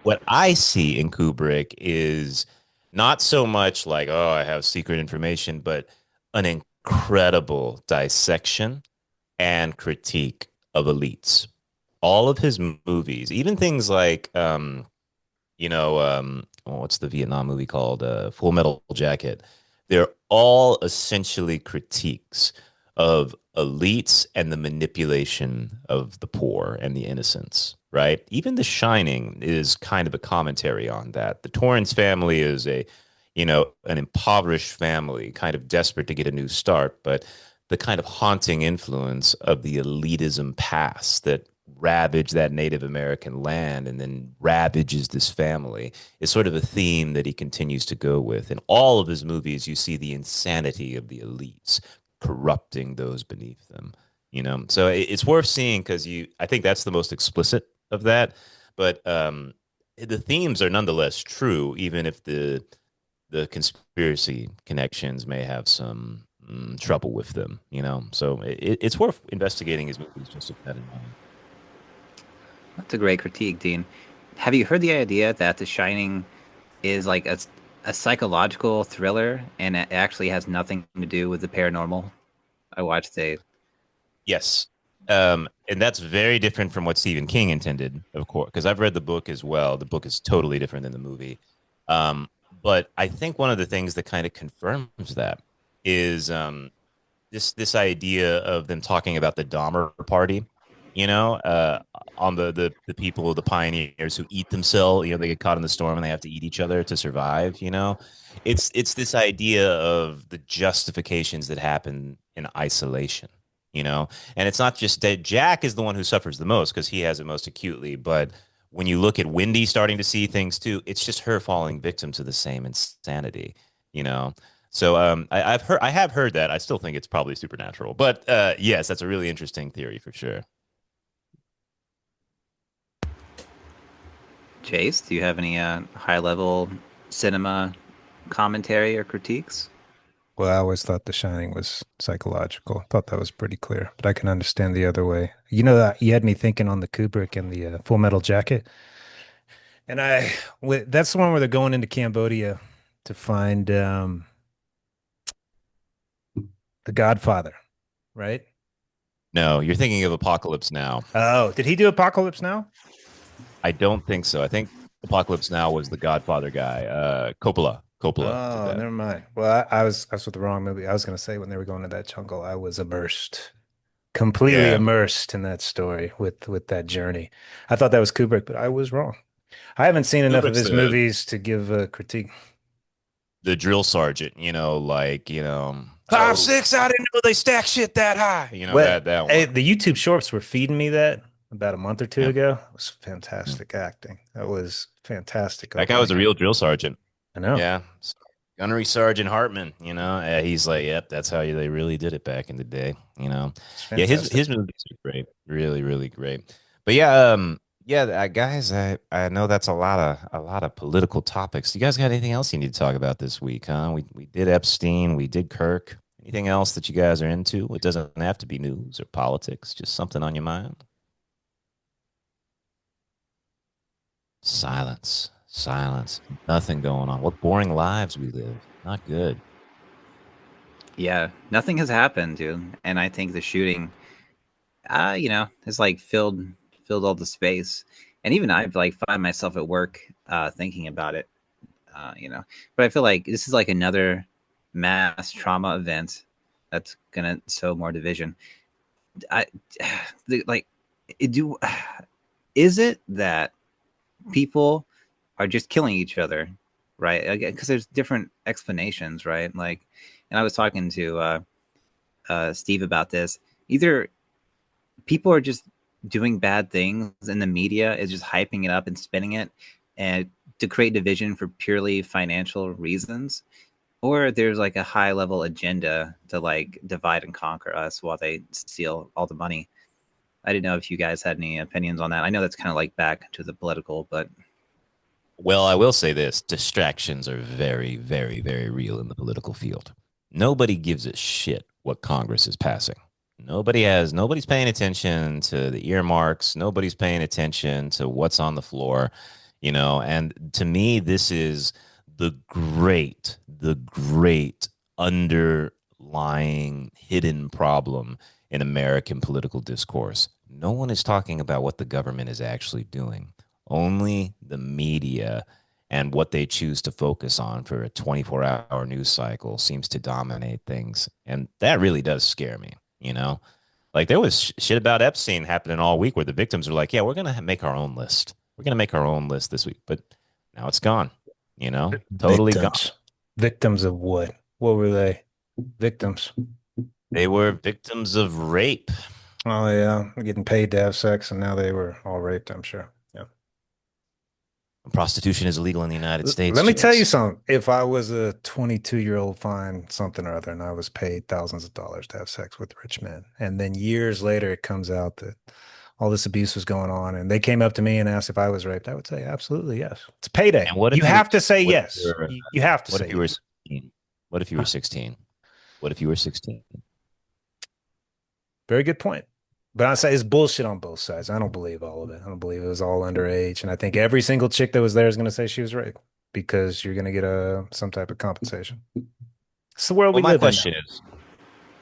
what I see in Kubrick is not so much like, oh, I have secret information, but an incredible dissection and critique of elites. All of his movies, even things like, what's the Vietnam movie called? Full Metal Jacket. They're all essentially critiques of elites and the manipulation of the poor and the innocents, right? Even The Shining is kind of a commentary on that. The Torrance family is an impoverished family, kind of desperate to get a new start, but the kind of haunting influence of the elitism past that ravaged that Native American land and then ravages this family is sort of a theme that he continues to go with. In all of his movies, you see the insanity of the elites corrupting those beneath them. So it's worth seeing because I think that's the most explicit of that. But the themes are nonetheless true, even if the conspiracy connections may have some trouble with them. So it's worth investigating his movies just with that in mind. That's a great critique, Dean. Have you heard the idea that The Shining is like a psychological thriller and it actually has nothing to do with the paranormal? I watched a Yes. And that's very different from what Stephen King intended, of course, because I've read the book as well. The book is totally different than the movie. But I think one of the things that kind of confirms that is this idea of them talking about the Dahmer party, on the people, the pioneers who eat themselves. They get caught in the storm and they have to eat each other to survive. It's this idea of the justifications that happen in isolation. you know. And it's not just that Jack is the one who suffers the most because he has it most acutely, but when you look at Wendy starting to see things too, it's just her falling victim to the same insanity, you know. So I have heard that. I still think it's probably supernatural, but yes, that's a really interesting theory for sure. Chase, do you have any high level cinema commentary or critiques? Well, I always thought The Shining was psychological. Thought that was pretty clear, but I can understand the other way. You know that you had me thinking on the Kubrick and the Full Metal Jacket, and that's the one where they're going into Cambodia to find the Godfather, right? No, you're thinking of Apocalypse Now. Oh, did he do Apocalypse Now? I don't think so. I think Apocalypse Now was the Godfather guy. Coppola. Coppola did Oh, that. never mind. Well, I was with the wrong movie. I was gonna say when they were going to that jungle, I was immersed, completely Yeah. immersed in that story with that journey. I thought that was Kubrick, but I was wrong. I haven't seen enough of Kubrick's his movies to give a critique. the drill sergeant, like, five, Oh, six, I didn't know they stack shit that high. well, That hey, one. the YouTube shorts were feeding me that about a month or two Yeah. ago. It was Yeah. fantastic acting. That was fantastic That guy was opening. a real drill sergeant. I know. Yeah. Gunnery Sergeant Hartman, he's like, yep, that's how they really did it back in the day. It's Yeah, fantastic. his movies are great. Really, really great. But yeah, guys, I know that's a lot of political topics. You guys got anything else you need to talk about this week, huh? We did Epstein, we did Kirk. Anything else that you guys are into? It doesn't have to be news or politics, just something on your mind. Silence, silence, nothing going on. What boring lives we live. Not good. Yeah, nothing has happened, dude. And I think the shooting, has like filled all the space. And even I've like find myself at work thinking about it, you know. But I feel like this is like another mass trauma event that's gonna sow more division. I like do is it that people are just killing each other, right? Because there's different explanations, right? Like, and I was talking to Steve about this. Either people are just doing bad things, and the media is just hyping it up and spinning it, and to create division for purely financial reasons, or there's like a high level agenda to like divide and conquer us while they steal all the money. I didn't know if you guys had any opinions on that. I know that's kind of like back to the political, but Well, I will say this: distractions are very, very, very real in the political field. Nobody gives a shit what Congress is passing. Nobody's paying attention to the earmarks. Nobody's paying attention to what's on the floor, and to me, this is the great underlying hidden problem in American political discourse. No one is talking about what the government is actually doing. Only the media and what they choose to focus on for a 24-hour news cycle seems to dominate things. And that really does scare me. Like there was shit about Epstein happening all week where the victims are like, yeah, we're going to make our own list. We're going to make our own list this week. But now it's gone, totally gone. Victims. Victims of what? What were they? Victims. They were victims of rape. Oh yeah, getting paid to have sex, and now they were all raped, I'm sure. Yeah. Prostitution is illegal in the United States, Let me tell you Chase. something. If I was a 22-year-old fine something or other, and I was paid thousands of dollars to have sex with rich men, and then years later it comes out that all this abuse was going on, and they came up to me and asked if I was raped, I would say absolutely yes. It's payday. And what You if you have to say what if yes. you're You have to what say if you were yes. 16? What if you were 16? What if you were 16? Very good point. But I say it's bullshit on both sides. I don't believe all of it. I don't believe it was all underage. And I think every single chick that was there is going to say she was raped because you're going to get some type of compensation. It's the world Well, we my live in now. question is,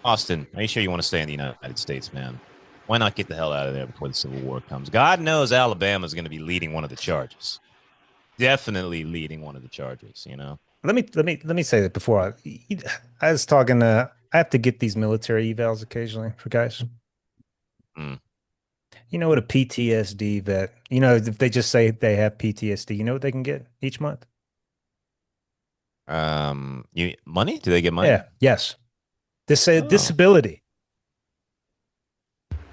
Austin, are you sure you want to stay in the United States, man? Why not get the hell out of there before the Civil War comes? God knows Alabama's going to be leading one of the charges. Definitely leading one of the charges. Let me say that before I was talking I have to get these military evals occasionally for guys. Mm. You know what a PTSD vet, if they just say they have PTSD, you know what they can get each month? You money? Do they get money? Yeah, yes. This say Oh, disability.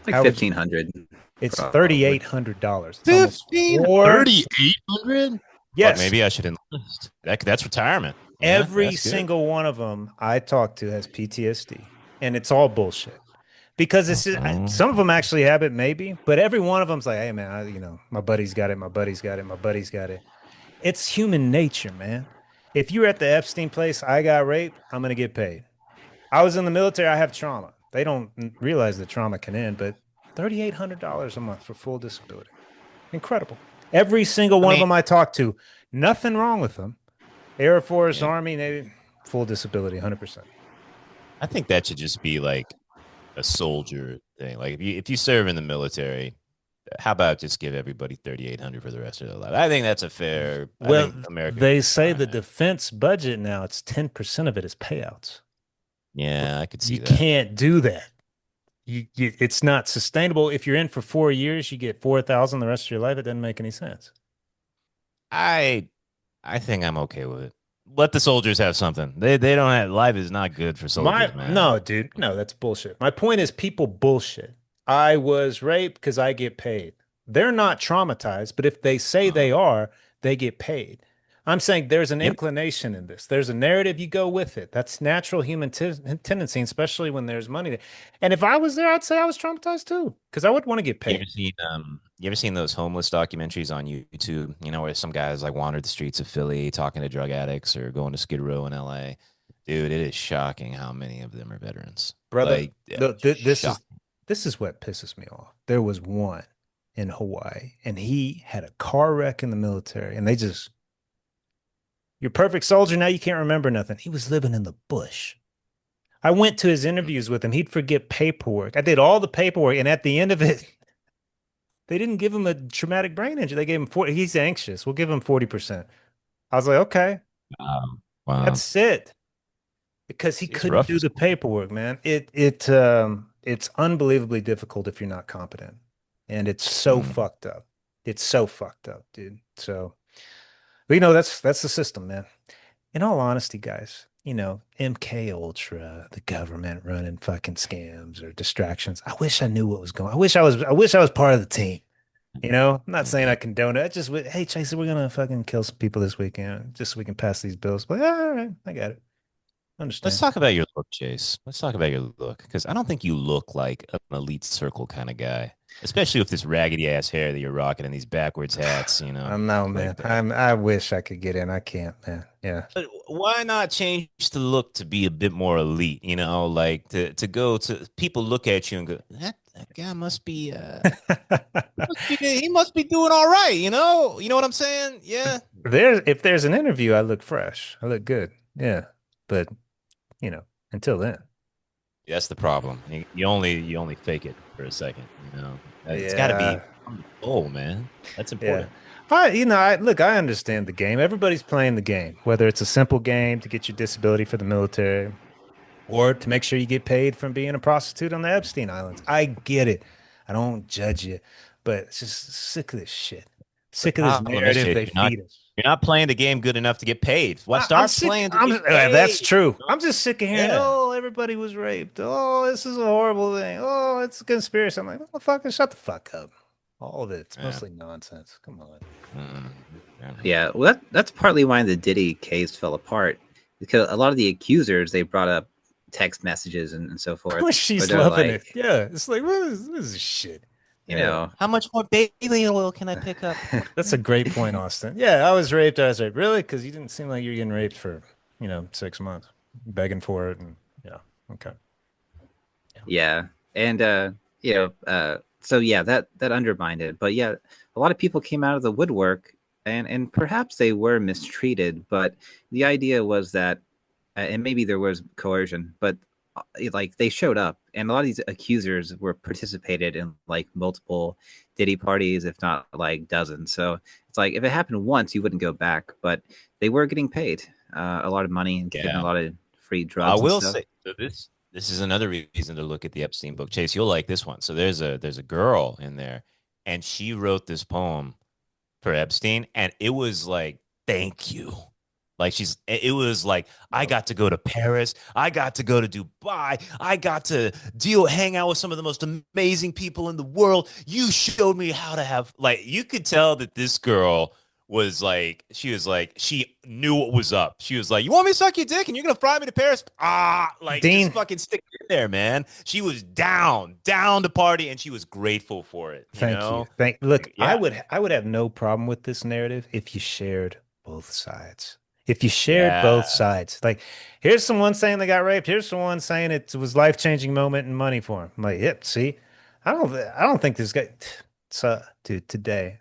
Like How would you? 1,500, It's probably. $3,800. It's almost 15, four. 3,800. Fuck, Yes, maybe I should enlist. That's retirement. Yeah, every that's good. single one of them I talk to has PTSD, and it's all bullshit. Because it's just, Oh, some of them actually have it, maybe, but every one of them's like, hey man, my buddy's got it, my buddy's got it, my buddy's got it. It's human nature, man. If you're at the Epstein place, I got raped, I'm gonna get paid. I was in the military, I have trauma. They don't realize that trauma can end, but $3,800 a month for full disability. Incredible. Every single I one of mean, them I talked to, nothing wrong with them. Air Force, yeah, Army, Navy, full disability, 100%. I think that should just be like a soldier thing. Like if you serve in the military, how about just give everybody 3,800 for the rest of their life? I think that's a fair. I Well, think America they should be say fine. the defense budget now, it's 10% of it is payouts. Yeah, I could You see that. can't do that. It's not sustainable. If you're in for 4 years, you get 4,000 the rest of your life. It doesn't make any sense. I I think I'm okay with it. Let the soldiers have something. They don't have life is not good for soldiers, man. No, dude, no, that's bullshit. My point is people bullshit. I was raped because I get paid. They're not traumatized, but if they say Uh, they are, they get paid. I'm saying there's an yep. inclination in this. There's a narrative, you go with it. That's natural human tendency, especially when there's money. And if I was there, I'd say I was traumatized too, because I would want to get paid. You ever seen those homeless documentaries on YouTube? You know, where some guys like wander the streets of Philly talking to drug addicts or going to Skid Row in LA. Dude, it is shocking how many of them are veterans. Brother, Like, yeah, look, shock. this is what pisses me off. There was one in Hawaii, and he had a car wreck in the military, and they just, you're a perfect soldier, now you can't remember nothing. He was living in the bush. I went to his interviews with him. He'd forget paperwork. I did all the paperwork, and at the end of it, they didn't give him a traumatic brain injury. They gave him 40. He's anxious. We'll give him 40%. I was like, okay, Wow. that's it. Because he It's couldn't rough. do the paperwork, man. It's unbelievably difficult if you're not competent. And it's so Mm. fucked up. It's so fucked up, dude. So, but that's the system, man. In all honesty, guys, MK Ultra, the government running fucking scams or distractions. I wish I knew what was going. I wish I was part of the team. I'm not saying I condone it. I just hey, Chase, we're gonna fucking kill some people this weekend just so we can pass these bills. But all right, I got it. Let's Understand. talk about your look, Chase. Let's talk about your look because I don't think you look like an elite circle kind of guy, especially with this raggedy ass hair that you're rocking and these backwards hats. I know, man. Like that. I wish I could get in. I can't, man. Yeah. But why not change the look to be a bit more elite? Like to go to people look at you and go, that guy must be he must be doing all right. You know what I'm saying? Yeah. If there's an interview, I look fresh. I look good. Yeah. But, you know, until then. That's the problem. You only fake it for a second. It's got to be Yeah. oh man, that's Yeah. important. I understand the game. Everybody's playing the game, whether it's a simple game to get your disability for the military or to make sure you get paid from being a prostitute on the Epstein Islands. I get it. I don't judge you, but it's just sick of this shit. The Sick of this problem is, narrative Chase, they feed us. you're not playing the game good enough to get paid. What I'm start sick. playing to get That's paid? true. I'm just sick of hearing, Yeah. oh, everybody was raped. Oh, this is a horrible thing. Oh, it's a conspiracy. I'm like, motherfucker, shut the fuck up. All of it. It's Yeah. mostly nonsense. Come on. Mm-mm. Yeah, well, that's partly why the Diddy case fell apart, because a lot of the accusers, they brought up text messages and so forth, where She's they're loving it. like, Yeah. It's like, what is this shit? you Yeah. know, How much more baby oil can I pick up? That's a great point, Austin. Yeah, I was raped. I was raped. Really? Because you didn't seem like you were getting raped for, 6 months, begging for it. And yeah. Okay. yeah, and so yeah, that undermined it. But yeah, a lot of people came out of the woodwork, and perhaps they were mistreated, but the idea was that, and maybe there was coercion, but like they showed up, and a lot of these accusers were participated in like multiple Diddy parties, if not like dozens. So it's like if it happened once, you wouldn't go back, but they were getting paid a lot of money and given a Yeah. lot of free I drugs and will stuff. say so this is another reason to look at the Epstein book. Chase, you'll like this one. So there's a girl in there, and she wrote this poem for Epstein, and it was like, thank you. Like it was like I Yep. got to go to Paris, I got to go to Dubai, I got to hang out with some of the most amazing people in the world. You showed me how to have like you could tell that this girl was like she knew what was up. She was like, "You want me to suck your dick and you're gonna fly me to Paris?" Like just Dean, fucking stick it in there, man. She was down to party, and she was grateful for it. You thank you. know, Look, yeah, I would have no problem with this narrative if you shared both sides. If you shared both yeah. sides. Like, here's someone saying they got raped, here's someone saying it was life-changing moment and money for him. I'm like, yep, see? I don't think this guy so dude, today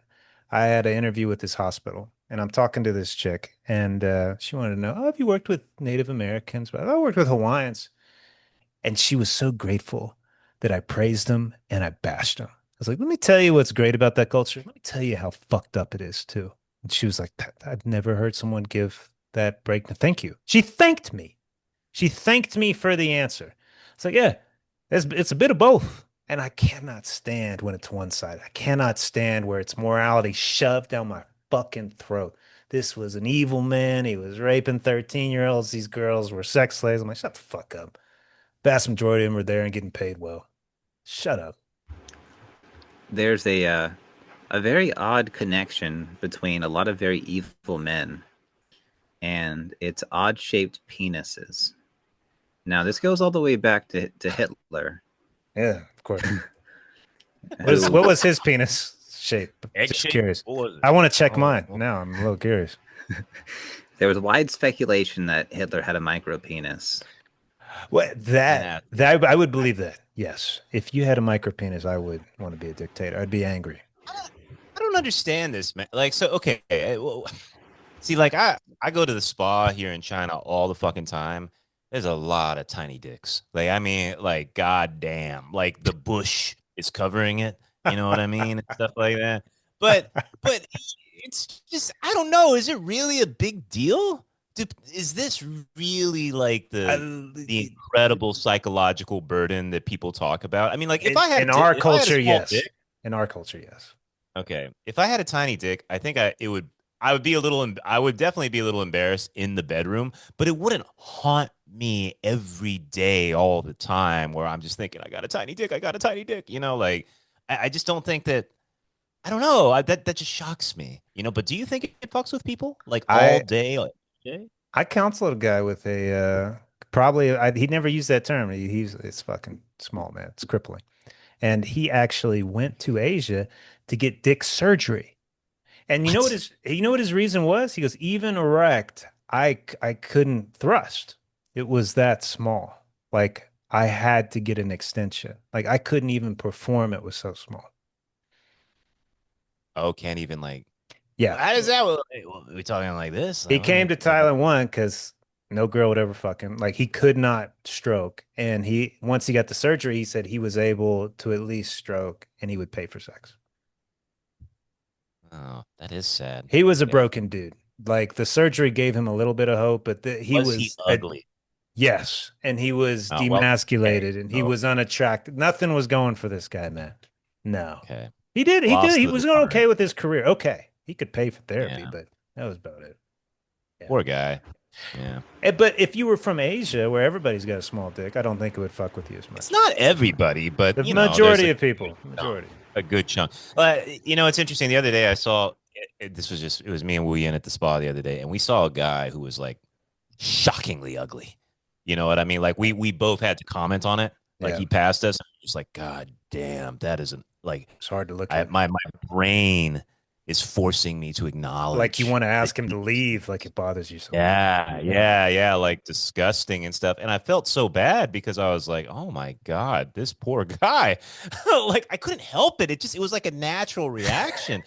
I had an interview with this hospital and I'm talking to this chick and she wanted to know, oh, have you worked with Native Americans? But I worked with Hawaiians. And she was so grateful that I praised them and I bashed them. I was like, let me tell you what's great about that culture. Let me tell you how fucked up it is, too. And she was like, I've never heard someone give that break. Thank you. She thanked me. She thanked me for the answer. It's like, yeah, it's a bit of both. And I cannot stand when it's one side. I cannot stand where it's morality shoved down my fucking throat. This was an evil man. He was raping 13-year-olds. These girls were sex slaves. I'm like, shut the fuck up. Vast majority of them are there and getting paid well. Shut up. There's a very odd connection between a lot of very evil men and its odd shaped penises. Now, this goes all the way back to Hitler, Yeah, of course. What who was his penis shape? Egg Just shape. curious. What was I it? want to check Oh, mine. Now I'm a little curious. there was wide speculation that Hitler had a micro penis. What yeah. that I would believe that. Yes. If you had a micro penis, I would want to be a dictator. I'd be angry. I don't understand this, man. Like, so okay. Well, see, like I go to the spa here in China all the fucking time. There's a lot of tiny dicks. Like, I mean, like, goddamn, like the bush is covering it. You know what I mean, and stuff like that. But it's just I don't know. Is it really a big deal? Is this really like the I- incredible psychological burden that people talk about? I mean, like, if I had in our if I had a culture, small yes. dick. In our culture, yes. Okay. If I had a tiny dick, I think I would be a little I would definitely be a little embarrassed in the bedroom, but it wouldn't haunt me every day all the time where I'm just thinking I got a tiny dick, I got a tiny dick, like I just don't think that I don't know, that just shocks me. But do you think it fucks with people like all I day like, day? I counseled a guy with a probably he never used that term. He's it's fucking small, man. It's crippling. And he actually went to Asia to get dick surgery. And What? you know what his reason was? He goes, even erect, I couldn't thrust. It was that small. Like I had to get an extension. Like I couldn't even perform. It was so small. Oh, can't even like Yeah. how does that we talking like this? He Like, came to like Thailand one because no girl would ever fuck him. Like he could not stroke. And he once he got the surgery, he said he was able to at least stroke and he would pay for sex. oh, that is sad. He was a Okay. broken dude. Like the surgery gave him a little bit of hope, but he Was he was ugly? yes, and he was Oh, well, okay. demasculated and he So, was unattractive. Nothing was going for this guy, man. No. okay. He did. Lost He the was doing divine. okay with his career. Okay. He could pay for therapy, Yeah. but that was about it. Yeah. Poor guy. Yeah. But if you were from Asia, where everybody's got a small dick, I don't think it would fuck with you as It's much. not everybody, but The there's majority of people, chunk, majority. a good chunk. It's interesting. The other day I saw this was it was me and Wu Yin at the spa the other day, and we saw a guy who was like shockingly ugly. You know what I mean? Like we both had to comment on it. Like Yeah, he passed us, and just like, God damn, that isn't like it's hard to look at. my brain is forcing me to Like you acknowledge want to that ask him to leave, like it bothers you so much. yeah, yeah, yeah, like disgusting and stuff. And I felt so bad because I was like, oh my God, this poor guy. Like I couldn't help it. It was like a natural reaction.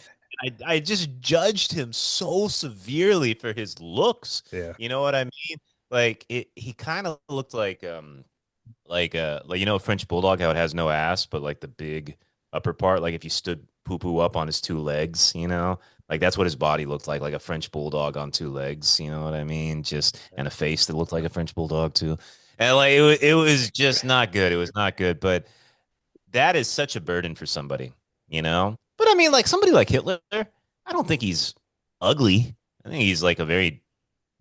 I just judged him so severely for his looks. Yeah. You know what I mean? Like he kind of looked like a French bulldog, how it has no ass, but like the big upper part, like if you stood poo poo up on his two legs, like that's what his body looked like a French bulldog on two legs. You know what I mean? Just and a face that looked like a French bulldog too. And like it was just not good. It was not good. But that is such a burden for somebody. But I mean, like somebody like Hitler, I don't think he's ugly. I think he's like a very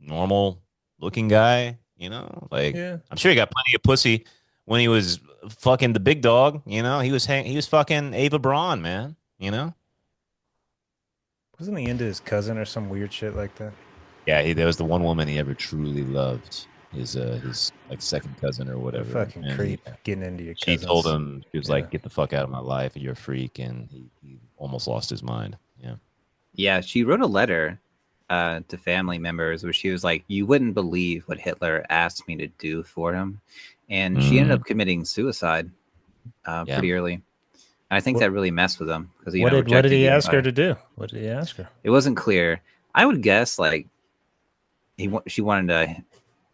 normal looking guy, you know? Like Yeah. I'm sure he got plenty of pussy when he was fucking the big dog, you know? He was fucking Ava Braun, man, you know? Wasn't he into his cousin or some weird shit like that? Yeah, there was the one woman he ever truly loved, his like second cousin or What a whatever. fucking And creep getting into your she told cousins. him, she was Yeah. like, "Get the fuck out of my life, you're a freak," and he almost lost his mind. Yeah. Yeah, she wrote a letter to family members where she was like, "You wouldn't believe what Hitler asked me to do for him," and she ended Mm, up committing suicide yeah. pretty early. And I think What that really messed with him because what did rejected he even ask her by to do? What did he ask her? it wasn't clear. I would guess like she wanted to,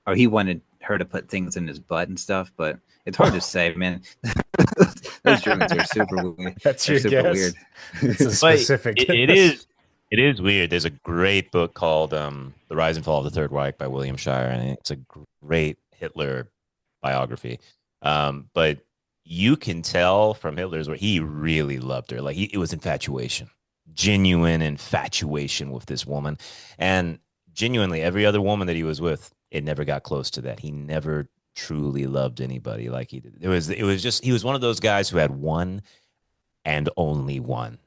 or he wanted her to put things in his butt and stuff, but it's hard to say, man. Those Germans are super weird. That's They're your super guess. weird. It's a But specific it guess. is weird. There's a great book called "The Rise and Fall of the Third Reich" by William Shire, and it's a great Hitler biography. But you can tell from Hitler's where he really loved her. Like it was infatuation, genuine infatuation with this woman, and genuinely every other woman that he was with, it never got close to that. He never truly loved anybody like he did. It was just he was one of those guys who had one and only one.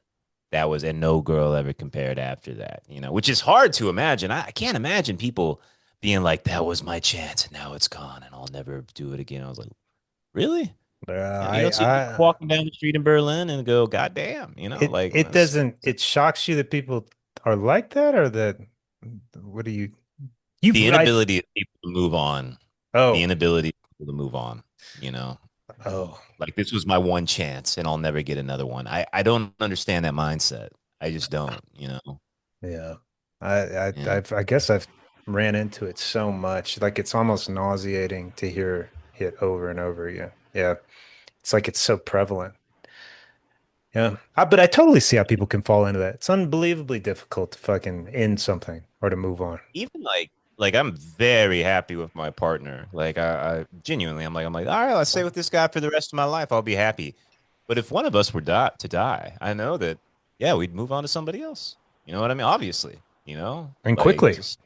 That was, and no girl ever compared after that, you know, which is hard to imagine. I can't imagine people being like, that was my chance and now it's gone and I'll never do it again. I was like, really? You know, you don't see people I walking down the street in Berlin and go, God damn, you know, like it doesn't it shocks you that people are like that or that what do you the you've I inability of people to move on, the oh inability of people to move on, you know, oh like this was my one chance and I'll never get another one. I don't understand that mindset. I just don't, you know, yeah. yeah. I guess I've ran into it so much. Like it's almost nauseating to hear it over and over again. Yeah. It's like it's so prevalent. Yeah. But I totally see how people can fall into that. It's unbelievably difficult to fucking end something or to move on. Even like I'm very happy with my partner. Like I genuinely I'm like, all right, let's stay with this guy for the rest of my life. I'll be happy. But if one of us were to die, I know that yeah, we'd move on to somebody else. You know what I mean? Obviously, you know, And like quickly. just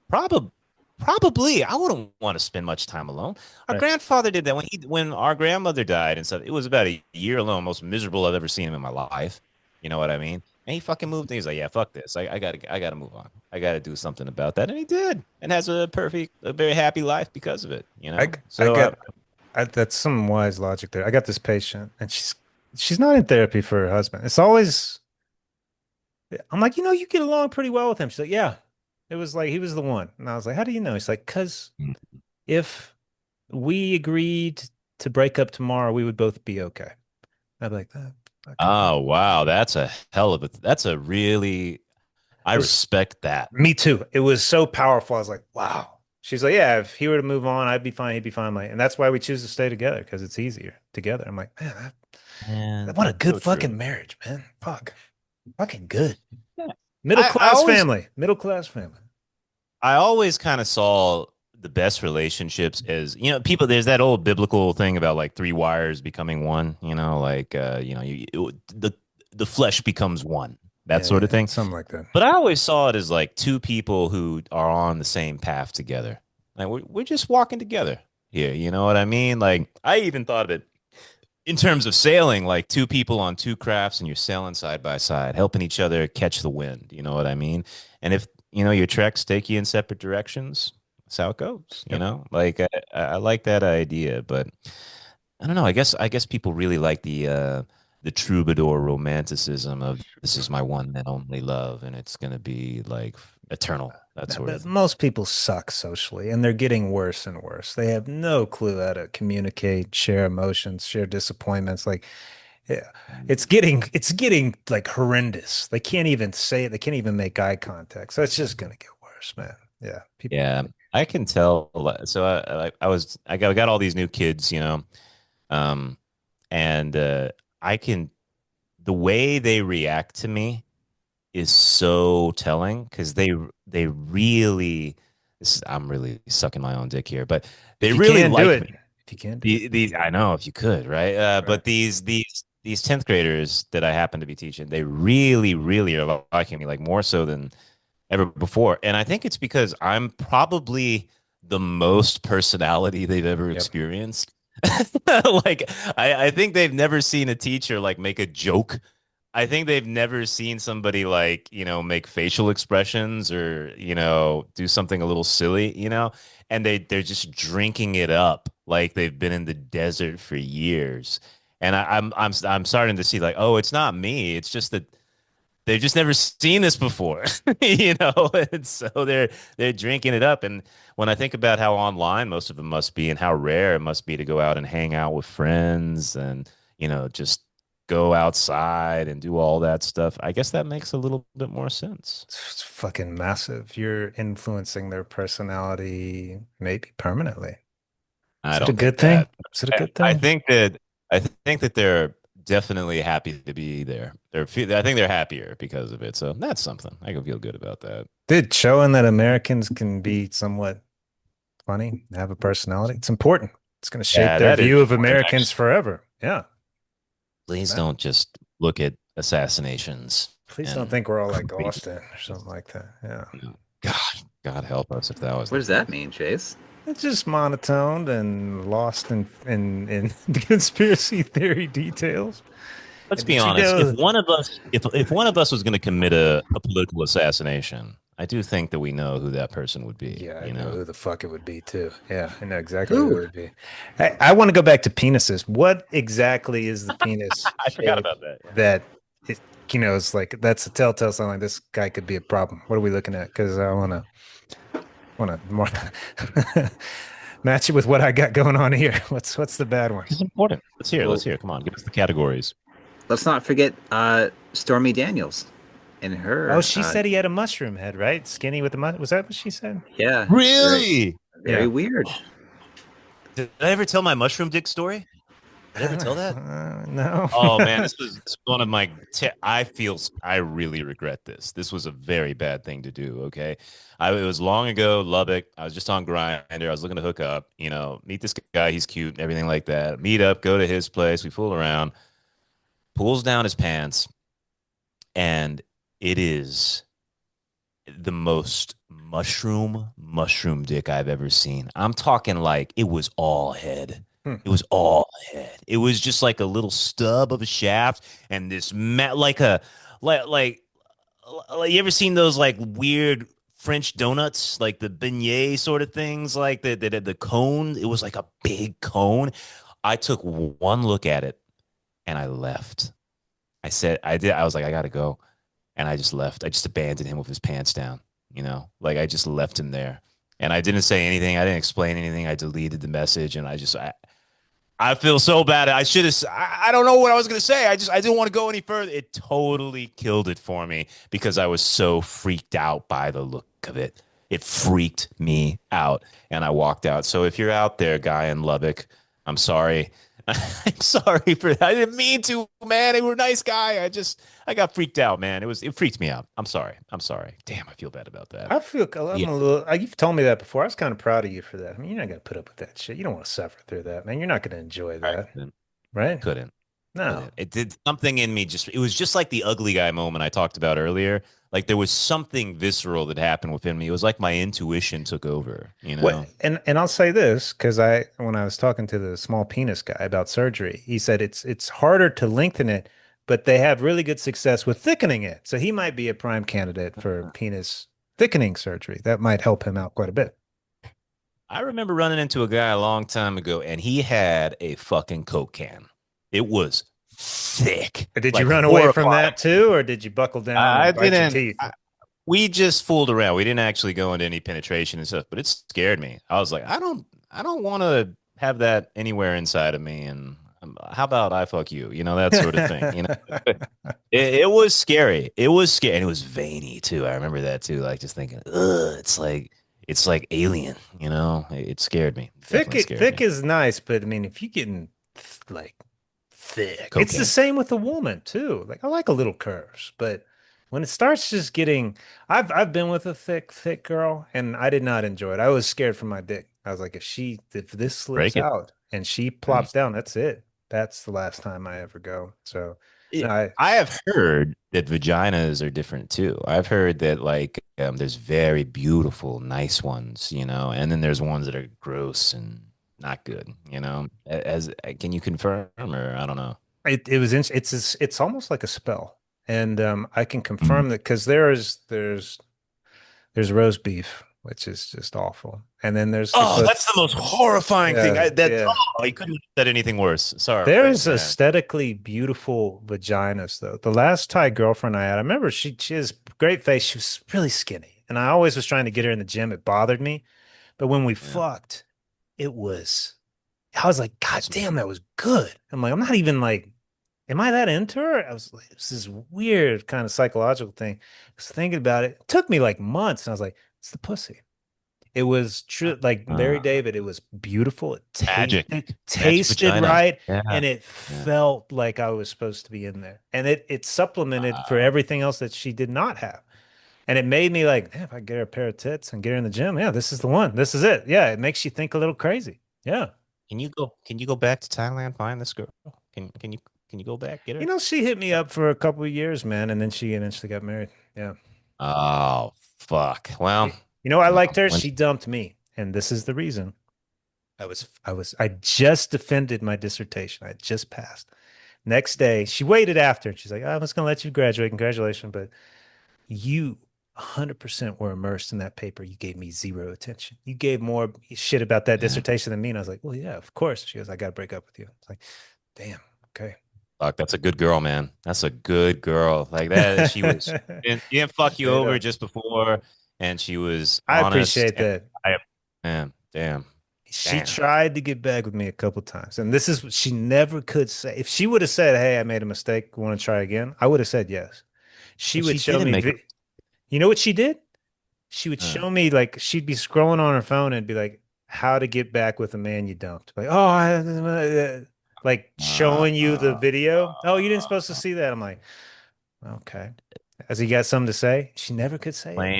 probably probably I wouldn't want to spend much time alone. Our Right. grandfather did that when our grandmother died and stuff. It was about a year alone, most miserable I've ever seen him in my life. You know what I mean? And he fucking moved. And he's like, yeah, fuck this. I gotta move on. I gotta do something about that. And he did, and has a very happy life because of it. You I know. I So get that's some wise logic there. I got this patient and she's not in therapy for her husband. It's always I'm like, you get along pretty well with him. She's like, yeah. It was like he was the one. And I was like, how do you know? He's like, because if we agreed to break up tomorrow, we would both be okay. I'd be like, okay. oh wow, that's a hell of a. That's a really. I It was respect that. me too. It was so powerful. I was like, wow. She's like, yeah, if he were to move on, I'd be fine. He'd be fine. I'm like, and that's why we choose to stay together because it's easier together. I'm like, man, Man, what a good so true. fucking marriage, man. Fuck. Fucking good. Yeah. Middle I class always family. Middle class family. I always kind of saw the best relationships as, you know, people, there's that old biblical thing about like three wires becoming one, you know, like, you know, the flesh becomes one, that Yeah, sort of yeah. thing. Something like that. But I always saw it as like two people who are on the same path together. Like we're just walking together here. You know what I mean? Like I even thought of it in terms of sailing, like two people on two crafts and you're sailing side by side, helping each other catch the wind. You know what I mean? And if you know your treks take you in separate directions, that's how it goes. You Yep. know, like I like that idea, but I don't know. I guess people really like the troubadour romanticism of this is my one and only love, and it's gonna be like eternal. That sort of But thing. most people suck socially, and they're getting worse and worse. They have no clue how to communicate, share emotions, share disappointments. Like, yeah, it's getting like horrendous. They can't even say it. They can't even make eye contact. So it's just gonna get worse, man. Yeah, people. Yeah, I can tell. So I got all these new kids, you know, um, and I can the way they react to me is so telling because they really I'm really sucking my own dick here, but they If you really can do like it, me. if you can do it, These I know if you could, right? right? But these 10th graders that I happen to be teaching, they really are liking me, like more so than ever before. And I think it's because I'm probably the most personality they've ever Yep. experienced. Like I think they've never seen a teacher like make a joke. I think they've never seen somebody like, make facial expressions or, do something a little silly, and they're just drinking it up like they've been in the desert for years. And I'm starting to see like, oh, it's not me. It's just that they've just never seen this before, and so they're drinking it up. And when I think about how online most of them must be and how rare it must be to go out and hang out with friends and just go outside and do all that stuff, I guess that makes a little bit more sense. It's fucking massive. You're influencing their personality maybe permanently. I Is it a don't good think thing? that. Is it a good I thing? think that they're definitely happy to be there. I think they're happier because of it. So that's something. I can feel good about that. Dude, showing that Americans can be somewhat funny, have a personality, it's important. It's going to shape Yeah, their that is view of important, Americans actually. forever. Yeah. Please Man, don't just look at assassinations please don't and think we're all like crazy. Austin or something like that. Yeah. God help us if that was What the does that case. mean, Chase? It's just monotoned and lost in conspiracy theory details. Let's And be did you honest. If know? one of us, if one of us was going to commit a political assassination, I do think that we know who that person would be. Yeah, I You know know, who the fuck it would be too. Yeah, I know exactly who it Who? would be. I want to go back to penises. What exactly is the penis I forgot shape about that. that it, is like that's a telltale sign like this guy could be a problem? What are we looking at? Because I want to more match it with what I got going on here. What's the bad one? It's important. Let's hear. Let's Well, hear. Come on, give us the categories. let's not forget Stormy Daniels and Oh, her. she said he had a mushroom head, right? Skinny with the Was that what she said? Yeah, very, Really? very Yeah. weird. Did I ever tell my mushroom dick story? Did I ever tell that? No. Oh man, this was one of my. I really regret this. This was a very bad thing to do. Okay, it was long ago, Lubbock. I was just on Grindr. I was looking to hook up. Meet this guy. He's cute and everything like that. Meet up. Go to his place. We fool around. Pulls down his pants, and it is the most mushroom dick I've ever seen. I'm talking like it was all head. Hmm. It was all head. It was just like a little stub of a shaft and this like a like like you ever seen those like weird French donuts, like the beignet sort of things, like the cone. It was like a big cone. I took one look at it and I left. I said I did. I was like, I gotta go, and I just left. I just abandoned him with his pants down. Like I just left him there, and I didn't say anything. I didn't explain anything. I deleted the message, and I feel so bad. I should have. I don't know what I was gonna say. I didn't want to go any further. It totally killed it for me because I was so freaked out by the look of it. It freaked me out, and I walked out. So if you're out there, guy in Lubbock, I'm sorry. I'm sorry for that. I didn't mean to, man. You were a nice guy. I got freaked out, man. It freaked me out. I'm sorry. I'm sorry. Damn, I feel bad about that. I feel I'm Yeah, a little. You've told me that before. I was kind of proud of you for that. I mean, you're not gonna put up with that shit. You don't want to suffer through that, man. You're not gonna enjoy I that, couldn't, right? couldn't, No. couldn't. It did something in me. It was just like the ugly guy moment I talked about earlier. Like there was something visceral that happened within me. It was like my intuition took over. What? And I'll say this because when I was talking to the small penis guy about surgery, he said it's harder to lengthen it, but they have really good success with thickening it. So he might be a prime candidate for penis thickening surgery. That might help him out quite a bit. I remember running into a guy a long time ago, and he had a fucking Coke can. It was thick, Did you like run away from horrifying. that too, or did you buckle down I and bite your didn't. teeth? We just fooled around. We didn't actually go into any penetration and stuff, but it scared me. I was like, I don't want to have that anywhere inside of me. And how about I fuck you? That sort of thing. It was scary. It was scary, and it was veiny too. I remember that too. Like just thinking, ugh, it's like alien. It scared me. Definitely scared Thick me. is nice, but I mean, if you getting like thick, it's the Cocaine. same with a woman too. Like I like a little curves, but when it starts just getting, I've been with a thick girl, and I did not enjoy it. I was scared for my dick. I was like, if this slips Break it. out and she Mm. plops down, that's it. That's the last time I ever go. So Yeah, no, I have heard that vaginas are different too. I've heard that like there's very beautiful, nice ones, and then there's ones that are gross and not good, As can you confirm or I don't know. It's almost like a spell, and I can Mm. confirm that because there's roast beef, which is just awful, and then there's the Oh, that's the most horrifying thing. yeah, That yeah. you couldn't have said anything worse. Sorry, There's man. aesthetically beautiful vaginas though. The last Thai girlfriend I had, I remember she has great face. She was really skinny, and I always was trying to get her in the gym. It bothered me, but when we Yeah, fucked, it was. I was like, God awesome. damn, that was good. I'm like, I'm not even like, am I that into her? I was like, this is weird kind of psychological thing. I was thinking about it. It took me like months, and I was like, it's the pussy. It was true, like Larry Uh, David. It was beautiful. It magic, magic tasted vagina. right, Yeah, and it yeah. felt like I was supposed to be in there. And it supplemented for Wow. everything else that she did not have. And it made me like, if I get her a pair of tits and get her in the gym, yeah, this is the one. This is it. Yeah, it makes you think a little crazy. Yeah. Can you go back to Thailand, find this girl? Can you go back, get You her? know, she hit me up for a couple of years, man, and then she eventually got married. Yeah. Oh, fuck. Well, You know, I liked well, her. when She dumped me, and this is the reason. I just defended my dissertation. I just passed. Next day, she waited after, and she's like, "Oh, I'm just gonna let you graduate. Congratulations, but you 100% were immersed in that paper. You gave me zero attention. You gave more shit about that yeah, dissertation than me." And I was like, "Well, yeah, of course." She goes, "I got to break up with you." It's like, damn, okay. fuck, that's a good girl, man. That's a good girl. Like that, she didn't fuck you Straight over up. just before, and she was I honest. appreciate And that. I, man, damn, She damn. tried to get back with me a couple times, and this is what she never could say. If she would have said, "Hey, I made a mistake, want to try again," I would have said yes. She But would she show didn't me, make a. you know what she did? She would Uh, show me like she'd be scrolling on her phone and be like, "How to get back with a man you dumped?" Like, oh, like uh, showing you the uh, video. Oh, you didn't supposed to see that. I'm like, okay. Has he got something to say? She never could say it.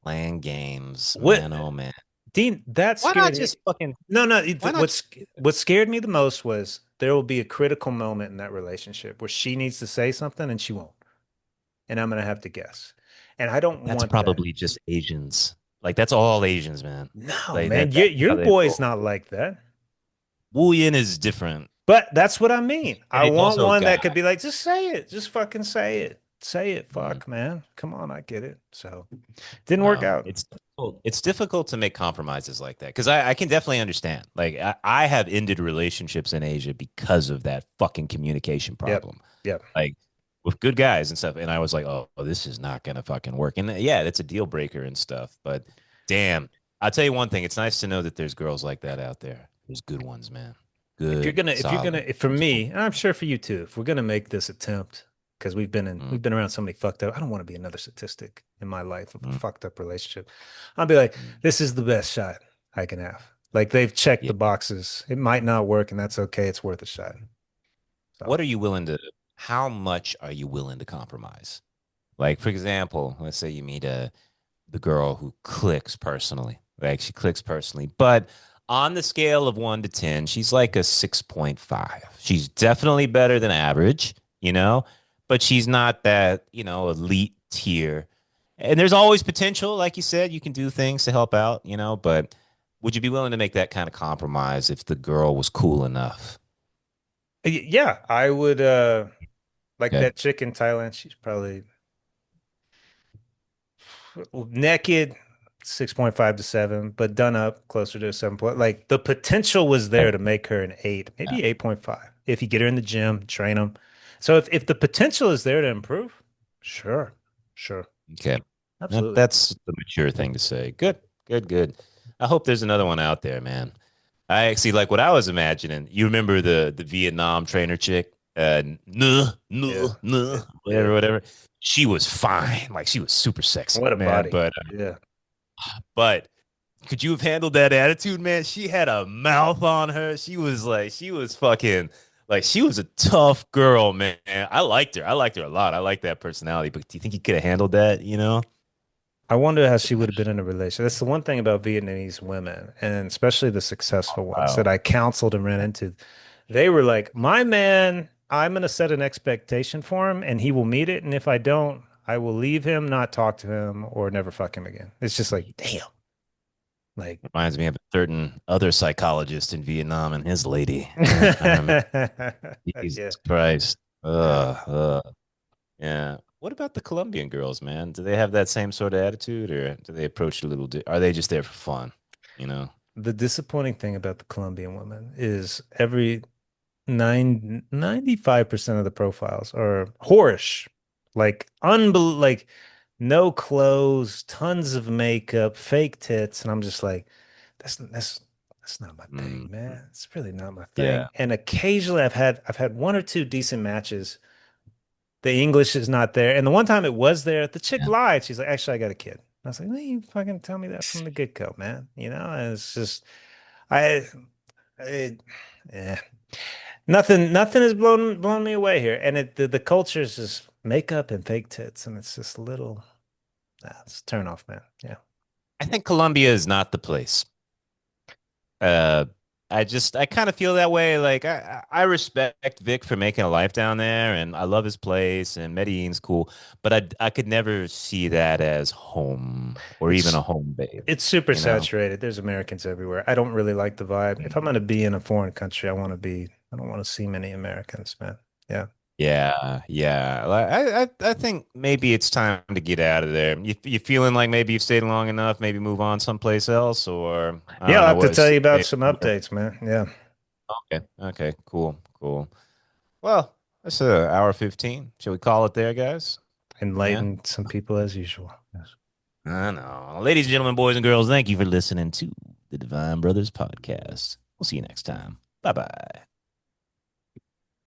playing games, What, man. Oh man. Dean? That Why not scared me. just fucking? No, no. Why not? What scared me the most was there will be a critical moment in that relationship where she needs to say something and she won't, and I'm gonna have to guess, and I don't That's want that. probably just Asians. Like that's all Asians, man. No, Like man, that's your how they boy's roll. not like that. Wu Yin is different, But that's what I mean. and I he's want also a one guy. that could be like, just say it. Just fucking say it. Say it. Mm. Fuck, man. Come on, I get it. So didn't work No, out. it's difficult to make compromises like that because I can definitely understand. Like I have ended relationships in Asia because of that fucking communication Yep. problem. Yep. Like with good guys and stuff, and I was like, oh, this is not gonna fucking work. And yeah, it's a deal breaker and stuff. But damn, I'll tell you one thing. It's nice to know that there's girls like that out there. There's good ones, man. Good, If you're gonna, solid. if for me, and I'm sure for you too, if we're gonna make this attempt, because Mm, we've been around somebody fucked up. I don't want to be another statistic in my life of a mm, fucked up relationship. I'll be like, mm. this is the best shot I can have. Like they've checked Yeah. the boxes. It might not work, and that's okay. It's worth a shot. So What are you willing to? How much are you willing to compromise? Like, for example, let's say you meet the girl who clicks personally, like she clicks personally, but on the scale of 1 to 10, she's like a 6.5. She's definitely better than average, but she's not that, elite tier. And there's always potential, like you said, you can do things to help out, but would you be willing to make that kind of compromise if the girl was cool enough? yeah, I would. Like Okay. that chick in Thailand, she's probably naked 6.5 to 7, but done up closer to a 7 point. Like the potential was there to make her an 8, Yeah. maybe 8.5 if you get her in the gym, train them. So if the potential is there to improve, sure, sure, Okay. absolutely. That's the mature thing to say. Good, good, good. I hope there's another one out there, man. I actually like what I was imagining. You remember the Vietnam trainer chick? Nuh, Yeah, nuh, nuh, yeah, yeah. whatever, whatever. She was fine. Like she was super sexy, What a man. body. But Yeah. but could you have handled that attitude, man? She had a mouth on her. She was fucking like she was a tough girl, man. I liked her. I liked her a lot. I like that personality. But do you think you could have handled that? I wonder how she would have been in a relationship. That's the one thing about Vietnamese women, and especially the successful ones that Wow. I counseled and ran into. They were like, my man, I'm going to set an expectation for him and he will meet it. And if I don't, I will leave him, not talk to him, or never fuck him again. It's just like, damn. Like, Reminds me of a certain other psychologist in Vietnam and his lady. Yeah, I remember. Jesus yeah. Christ. Yeah. Yeah. What about the Colombian girls, man? Do they have that same sort of attitude, or do they approach it a little? Are they just there for fun? You know? The disappointing thing about the Colombian women is every 95% of the profiles are whorish, like no clothes, tons of makeup, fake tits, and I'm just like, that's not my thing, Mm, man. It's really not my thing. yeah. And occasionally I've had one or two decent matches. The English is not there, and the one time it was there, the chick Yeah. lied. She's like, actually, I got a kid. I was like, well, you fucking tell me that from the get-go, man. And it's just I, I yeah. Nothing has blown me away here. And the culture is just makeup and fake tits, and it's just a little it's a turn off, man. Yeah. I think Colombia is not the place. Uh, I kind of feel that way. Like I respect Vic for making a life down there, and I love his place, and Medellin's cool. But I could never see that as home or even It's a home base. it's super You know? saturated. There's Americans everywhere. I don't really like the vibe. If I'm gonna be in a foreign country, I don't want to see many Americans, man. Yeah. Yeah, yeah. I think maybe it's time to get out of there. You feeling like maybe you've stayed long enough, maybe move on someplace else, or I Yeah, don't I'll know have to what. tell you about some updates, man. Yeah. Okay, okay, cool, cool. Well, that's hour 15. Shall we call it there, guys? Yeah. Enlighten some people as usual. Yes. I know. Ladies and gentlemen, boys and girls, thank you for listening to the Divine Brothers podcast. We'll see you next time. Bye bye.